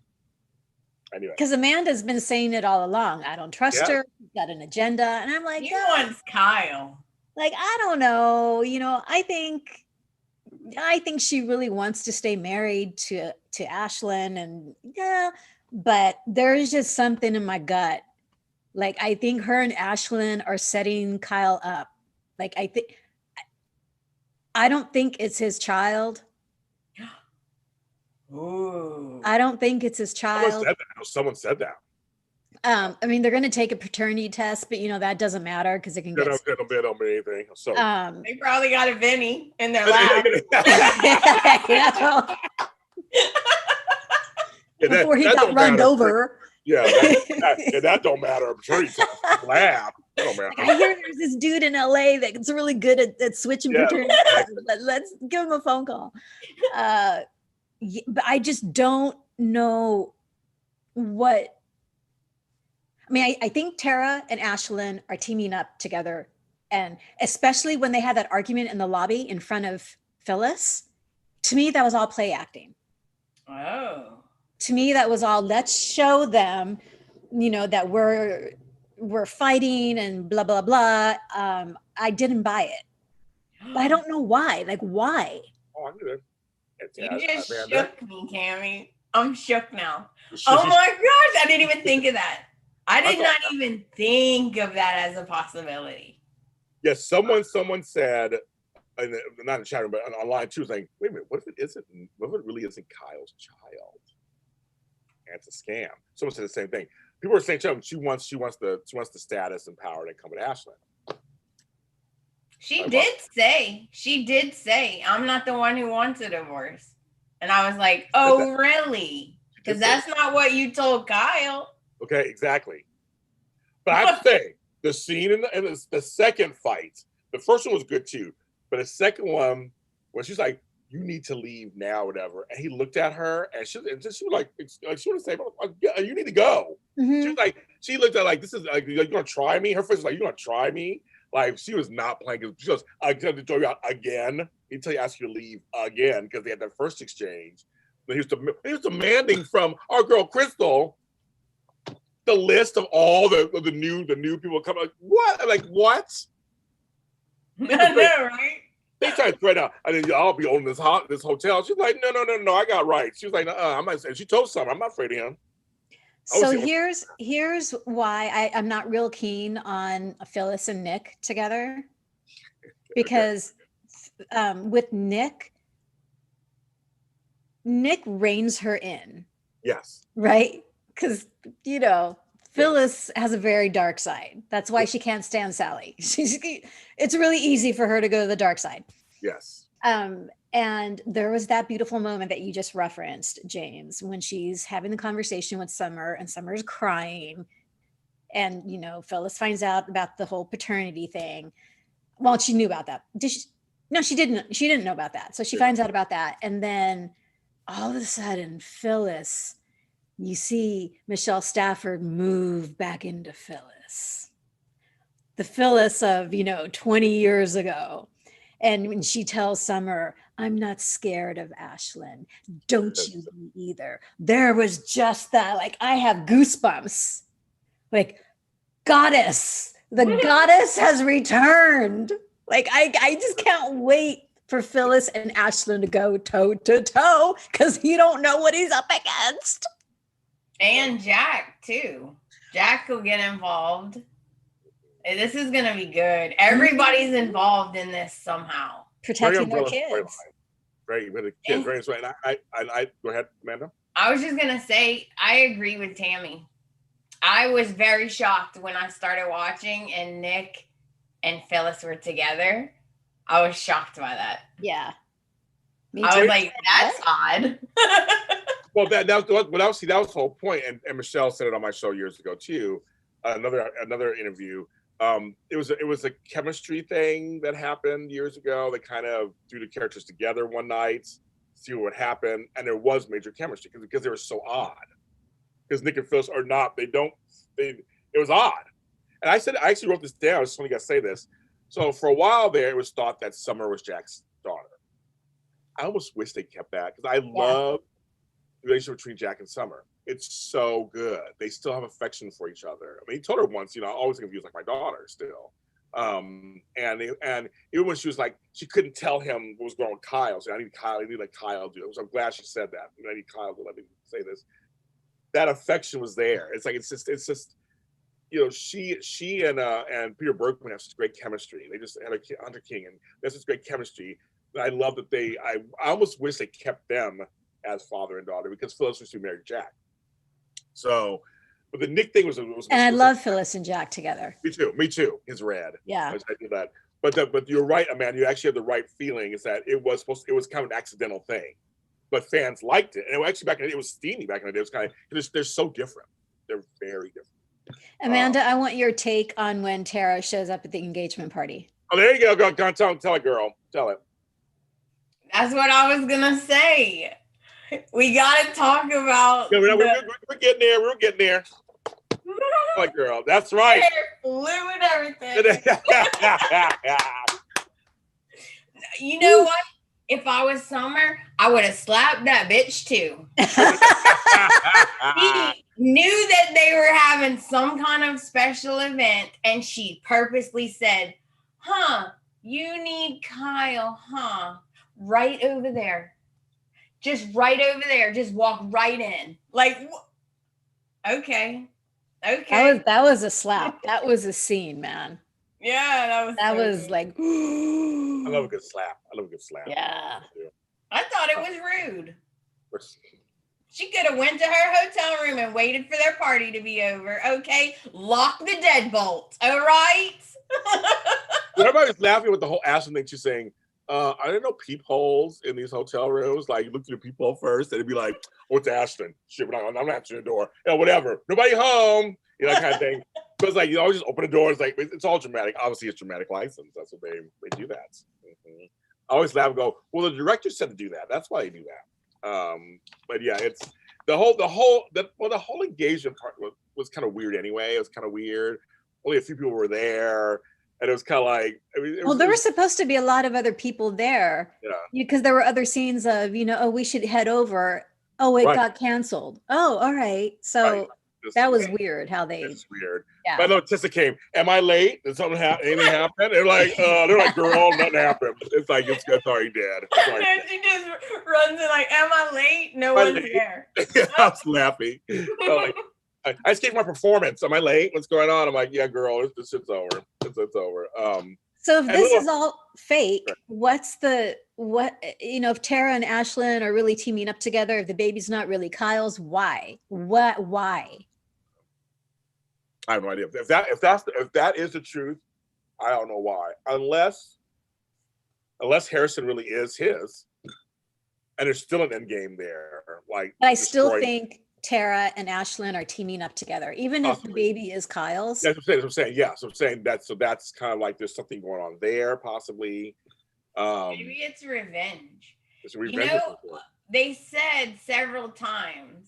I knew it. Because Amanda's been saying it all along. I don't trust her. She's got an agenda. And I'm like, he wants Kyle. Like, I don't know. I think she really wants to stay married to Ashland. And but there's just something in my gut. Like, I think her and Ashland are setting Kyle up. Like, I don't think it's his child. Ooh. I don't think it's his child. Someone said that. I mean, they're going to take a paternity test, but that doesn't matter because it can get. They don't bet on anything. So they probably got a Vinny in their lap. Before he got run over. Yeah, that don't matter. Paternity test lab. That don't matter. I hear there's this dude in LA that's really good at switching paternity tests. Let's give him a phone call. But I just don't know what. I mean, I think Tara and Ashland are teaming up together, and especially when they had that argument in the lobby in front of Phyllis. To me, that was all play acting. Oh. To me, that was all, let's show them, that we're fighting and blah, blah, blah. I didn't buy it. But I don't know why. Like, why? Oh, I knew it. You just shook me, Tami. I'm shook now. Oh my gosh, I didn't even think of that. I did not even think of that as a possibility. Yes, someone said, not in the chat room, but online too, saying, wait a minute, what if it really isn't Kyle's child? And it's a scam. Someone said the same thing. People are saying she wants the status and power to come with Ashland. She did say, I'm not the one who wants a divorce. And I was like, oh, really? Because that's not what you told Kyle. Okay, exactly. But I have to say, the scene in the second fight, the first one was good too. But the second one, when she's like, you need to leave now, whatever. And he looked at her and she was like, she would say, you need to go. She was like, she looked at like, this is like, you're gonna try me. Her face was like, you're gonna try me. Like she was not playing. She goes, I'm going to throw you out again. Until he asked you to leave again because they had that first exchange. But he was demanding from our girl Crystal the list of all the new people coming. Like, what? I'm like, what? I know, right? They tried to thread out. I mean, I'll be owning this hotel. She's like, no. I got rights. She was like, I'm not. She told Summer, I'm not afraid of him. So here's why I'm not real keen on Phyllis and Nick together, because with Nick reins her in. Yes. Right? Because Phyllis has a very dark side. That's why she can't stand Sally. It's really easy for her to go to the dark side. Yes. And there was that beautiful moment that you just referenced, James, when she's having the conversation with Summer and Summer's crying. And, Phyllis finds out about the whole paternity thing. Well, she knew about that. No, she didn't. She didn't know about that. So she finds out about that. And then all of a sudden, Phyllis, you see Michelle Stafford move back into Phyllis. The Phyllis of, 20 years ago. And when she tells Summer, I'm not scared of Ashlyn. Don't you be either. There was just that, like, I have goosebumps. Like, goddess, the goddess has returned. Like, I just can't wait for Phyllis and Ashlyn to go toe to toe because you don't know what he's up against. And Jack, too. Jack will get involved. This is going to be good. Everybody's involved in this somehow. Protecting their kids. Right, with the kids. Very sweet. I go ahead, Amanda. I was just going to say, I agree with Tami. I was very shocked when I started watching and Nick and Phyllis were together. I was shocked by that. Yeah. I was like, that's odd. Well, that was the whole point. And Michelle said it on my show years ago, too. Another interview. It was a chemistry thing that happened years ago. They kind of threw the characters together one night, see what would happen, and there was major chemistry because they were so odd. Because Nick and Phyllis are not. It was odd. And I actually wrote this down. I just only got to say this. So for a while there, it was thought that Summer was Jack's daughter. I almost wish they kept that because I love the relationship between Jack and Summer. It's so good. They still have affection for each other. I mean, he told her once, I always think of you as like my daughter still. And even when she was like, she couldn't tell him what was going on with Kyle. So I need Kyle to do it. So I'm glad she said that. I need Kyle to let me say this. That affection was there. It's just she and Peter Bergman have such great chemistry. They just had a kid, Hunter King, and there's such great chemistry. I love that I almost wish they kept them as father and daughter because Phyllis was to marry Jack. So, but the Nick thing was and I love Phyllis and Jack together. Me too. His rad. Yeah. I do that. But you're right, Amanda. You actually have the right feeling. Is that it was kind of an accidental thing, but fans liked it, and it actually back in the day, it was steamy. Back in the day, it was kind of they're so different. They're very different. Amanda, I want your take on when Tara shows up at the engagement party. Oh, there you go. Go tell it, girl. Tell it. That's what I was gonna say. We gotta talk about. Yeah, we're getting there. We're getting there. Like, girl, that's right. Fluid everything. You know what? If I was Summer, I would have slapped that bitch too. He knew that they were having some kind of special event, and she purposely said, you need Kyle, right over there. Just right over there. Just walk right in. Like, okay. That was a slap. That was a scene, man. Yeah, that was like. I love a good slap. Yeah. I thought it was rude. She could have went to her hotel room and waited for their party to be over. Okay, lock the deadbolt. All right. Everybody was laughing with the whole Ashlyn thing. She's saying, I didn't know peepholes in these hotel rooms. Like, you look through the peephole first, and it'd be like, "Oh, it's Ashlyn. Shit, I'm not answering the door. Yeah, whatever. Nobody home." That kind of thing. So it's like you always just open the door. It's like it's all dramatic. Obviously, it's dramatic license. That's what they do that. Mm-hmm. I always laugh and go, "Well, the director said to do that. That's why they do that." But yeah, the whole engagement part was kind of weird anyway. It was kind of weird. Only a few people were there, and it was kind of like. I mean, there were supposed to be a lot of other people there. Yeah. Because there were other scenes of, oh, we should head over. Oh, it got canceled. Oh, all right. So that was weird how they. It's weird. Yeah. But no, Tessa came. Am I late? Did something happen? Anything happen? They're like, girl, nothing happened. It's like it's already dead. She just runs in like, am I late? No one's there. I was laughing. I just gave my performance. Am I late? What's going on? I'm like, yeah, girl, this shit's over. It's over. So if this is all fake, if Tara and Ashlyn are really teaming up together, if the baby's not really Kyle's, why? Why? I have no idea. If that is the truth, I don't know why. Unless Harrison really is his, and there's still an end game there. Like, but I still think Tara and Ashlyn are teaming up together, even if the baby is Kyle's. That's what I'm saying. Yeah, so I'm saying that's kind of like there's something going on there, possibly. Maybe it's revenge. It's a revenge. They said several times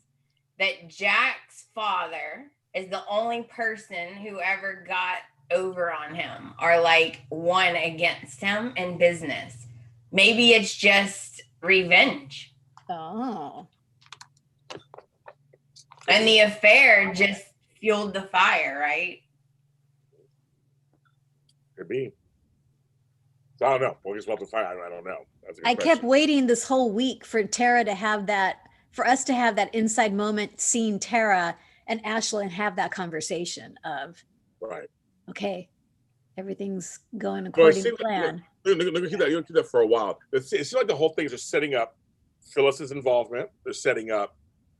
that Jack's father is the only person who ever got over on him or like won against him in business. Maybe it's just revenge. Oh. And the affair just fueled the fire, right? Could be. So I don't know. What is about the fire? I don't know. I kept waiting this whole week for Tara to have that, for us to have that inside moment, seeing Tara and Ashlyn have that conversation of, right, okay, everything's going according to plan. You don't do that for a while. It seems like the whole thing is just setting up Phyllis's involvement. They're setting up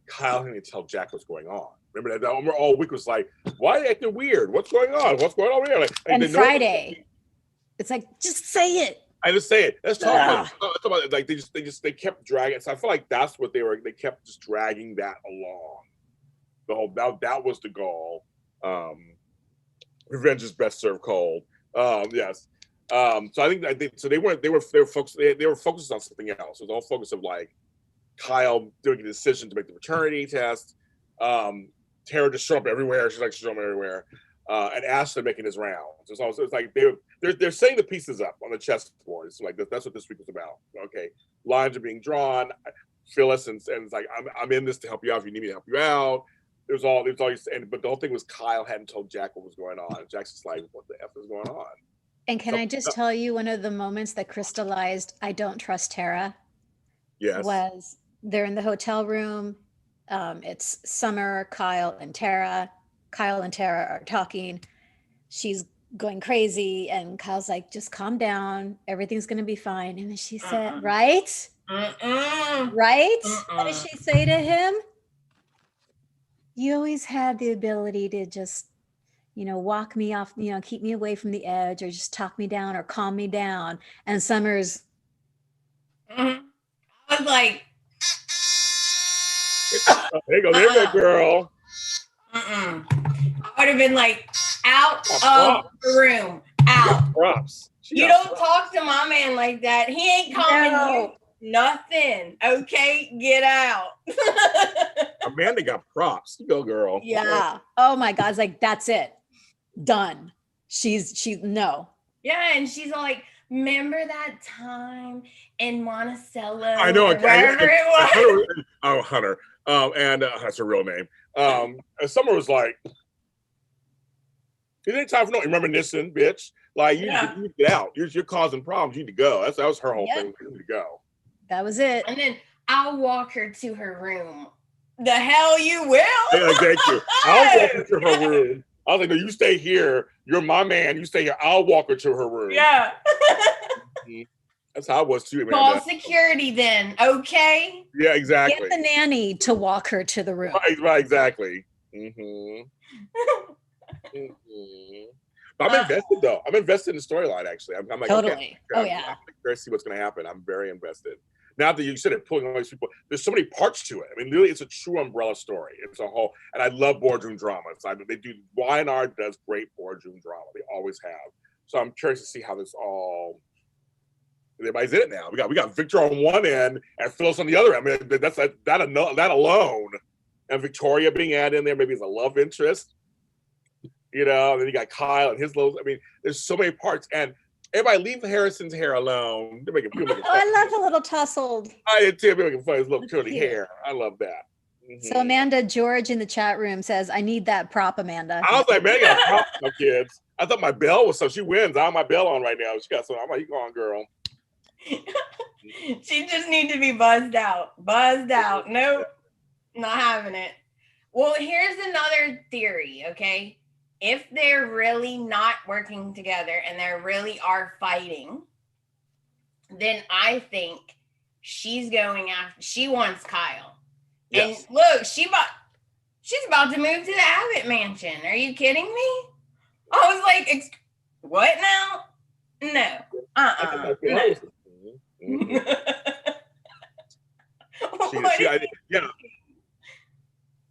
Kyle having to tell Jack what's going on. Remember that all week was like, why are you acting weird? What's going on? What's going on here? And Friday, it's like, just say it. I just say it. Let's talk about it. Like they kept dragging. So I feel like that's what they kept just dragging that along. The whole that was the goal. Revenge is best served cold. Yes. So I think so. They were focused. They were focused on something else. It was all focus of like Kyle doing a decision to make the paternity test. Tara just showing up everywhere. She's like showing up everywhere. And Ashley making his rounds. It's like they're setting the pieces up on the chessboard. It's like that's what this week was about. Okay, lines are being drawn. Phyllis and it's like I'm in this to help you out if you need me to help you out. There's all but the whole thing was Kyle hadn't told Jack what was going on. And Jack's just like, what the F is going on? And can I just tell you one of the moments that crystallized I don't trust Tara? Yes. Was they're in the hotel room. It's Summer, Kyle, and Tara. Kyle and Tara are talking. She's going crazy, and Kyle's like, just calm down. Everything's going to be fine. And then she said, right? Right? What did she say to him? You always had the ability to just, walk me off, keep me away from the edge, or just talk me down or calm me down. And Summer's. I was like, there you go, girl. I would have been like, out of the room, out. Props. You don't talk to my man like that. He ain't calling you nothing. Okay, get out. Amanda got props. You go, girl. Yeah. Oh my God. It's like, that's it. Done. She's no. Yeah, and she's all like, remember that time in Monticello? I know. Wherever it was. Hunter. And that's her real name. And Summer was like, it ain't time for no reminiscing, bitch. Like, you need to get out. You're causing problems. You need to go. That was her whole thing. You need to go. That was it. And then I'll walk her to her room. The hell you will. Yeah, thank you. I'll walk her to her room. I was like, no, you stay here. You're my man. You stay here. I'll walk her to her room. Yeah. That's how I was too, man. Call security then, okay? Yeah, exactly. Get the nanny to walk her to the room. Right, exactly. But I'm invested though. I'm invested in the storyline actually. I'm like, totally. Okay, I'm curious to see what's going to happen. I'm very invested. Now that you said it, pulling all these people, there's so many parts to it. I mean, really, it's a true umbrella story. It's a whole, and I love boardroom drama. They do. Y&R does great boardroom drama. They always have. So I'm curious to see how this all. Everybody's in it now. We got Victor on one end and Phyllis on the other end. I mean, that alone and Victoria being added in there, maybe as a love interest. You know, and then you got Kyle and his little. I mean, there's so many parts, and everybody leave Harrison's hair alone. They're making fun. I love the little tousled. I did too. They're making fun of his little That's curly cute. hair. I love that. So Amanda George in the chat room says, "I need that prop, Amanda." I was like, man, I got a problem with my kids. I thought my bell was so she wins. I have my bell on right now. She got some. I'm like, you go on, girl. She just needs to be buzzed out. Buzzed out. Nope. Not having it. Well, here's another theory, okay? If they're really not working together and they really are fighting, then I think she's going after, she wants Kyle. Yes. And look, she's about to move to the Abbott mansion. Are you kidding me? I was like, what now? No. No.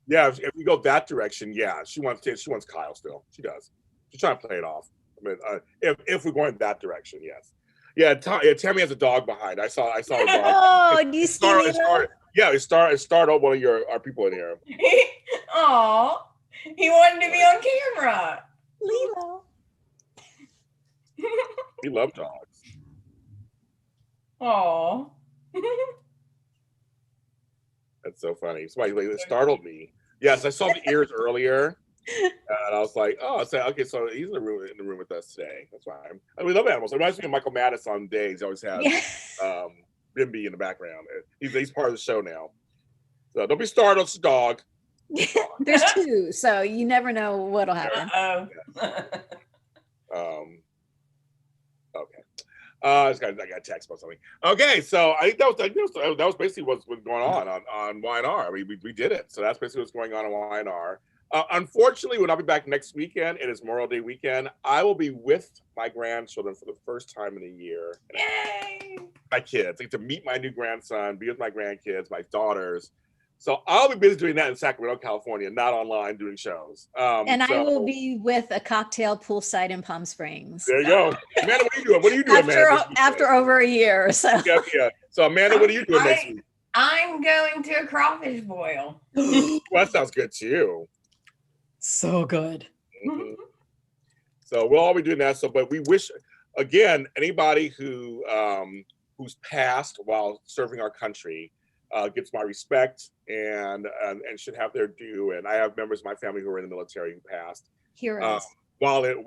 Yeah. If we go that direction, yeah, she wants Kyle still. She does. She's trying to play it off. I mean, if we're going that direction, yes. Yeah, Tami has a dog behind. I saw a dog. Oh, do you see it? Yeah, it started one of our people in here. Oh, he wanted to be on camera. Lilo. We love dogs. Oh. That's so funny. Somebody it startled me. Yes, I saw the ears earlier, and I was like, "Oh, I said, okay, so he's in the room with us today. That's fine." We love animals. It reminds me of Michael Madison on Days. He always has Bimby in the background. He's part of the show now. So don't be startled. It's a dog. There's two, so you never know what'll happen. Okay. I got a text about something. Okay, so I think that was basically what's going on Y&R. I mean, we did it. So that's basically what's going on Y&R. Unfortunately, we'll not be back next weekend. It is Memorial Day weekend. I will be with my grandchildren for the first time in a year. Yay! My kids. I get to meet my new grandson, be with my grandkids, my daughters. So I'll be busy doing that in Sacramento, California, not online doing shows. And I will be with a cocktail poolside in Palm Springs. There you go. Amanda, what are you doing? What are you doing, after over a year or so? Yeah. So Amanda, what are you doing next week? I'm going to a crawfish boil. Well, that sounds good too. So good. Mm-hmm. So we'll all be doing that. So, but we wish, again, anybody who's passed while serving our country gets my respect and should have their due. And I have members of my family who are in the military who passed. Heroes. While they're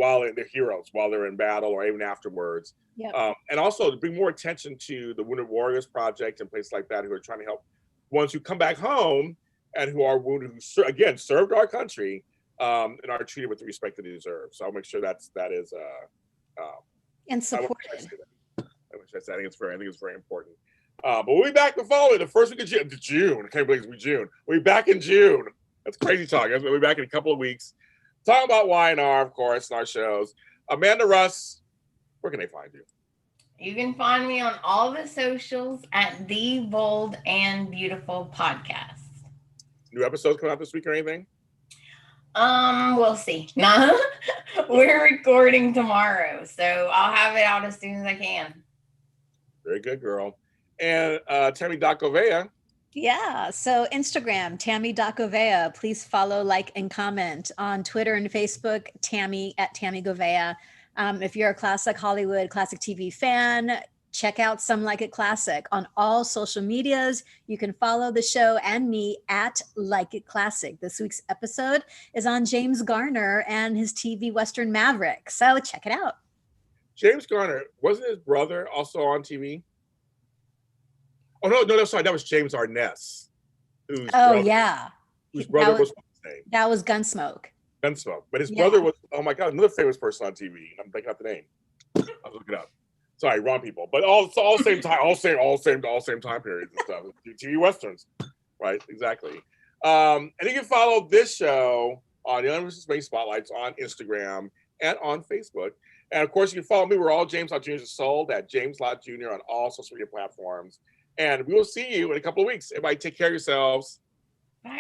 heroes, while they're in battle or even afterwards. Yep. And also to bring more attention to the Wounded Warriors Project and places like that who are trying to help ones who come back home and who are wounded, who again served our country and are treated with the respect that they deserve. So I'll make sure that is and supported. I think it's very important. But we'll be back the first week of June. I can't believe it's June. We'll be back in June. That's crazy talk. We'll be back in a couple of weeks. Talking about Y&R, of course, in our shows. Amanda Russ, where can they find you? You can find me on all the socials at The Bold and Beautiful Podcast. New episodes coming out this week or anything? We'll see. No, we're recording tomorrow, so I'll have it out as soon as I can. Very good, girl. And Tami Goveia. Yeah. So Instagram, Tami.Goveia. Please follow, like, and comment. On Twitter and Facebook, Tami at Tami Goveia. If you're a classic Hollywood, classic TV fan, check out Some Like It Classic on all social medias. You can follow the show and me at Like It Classic. This week's episode is on James Garner and his TV Western Maverick. So check it out. James Garner, wasn't his brother also on TV? Oh, no, sorry. That was James Arness. Whose brother was that was Gunsmoke. Gunsmoke. But his brother was, oh my God, another famous person on TV. I'm thinking out the name. I'll look it up. Sorry, wrong people. But all same time, all same time periods and stuff. TV Westerns. Right, exactly. And you can follow this show on the Unrealistic Space Spotlights on Instagram and on Facebook. And of course, you can follow me. We're all James Lott Jr. Sold at James Lott Jr. on all social media platforms. And we will see you in a couple of weeks. Everybody take care of yourselves.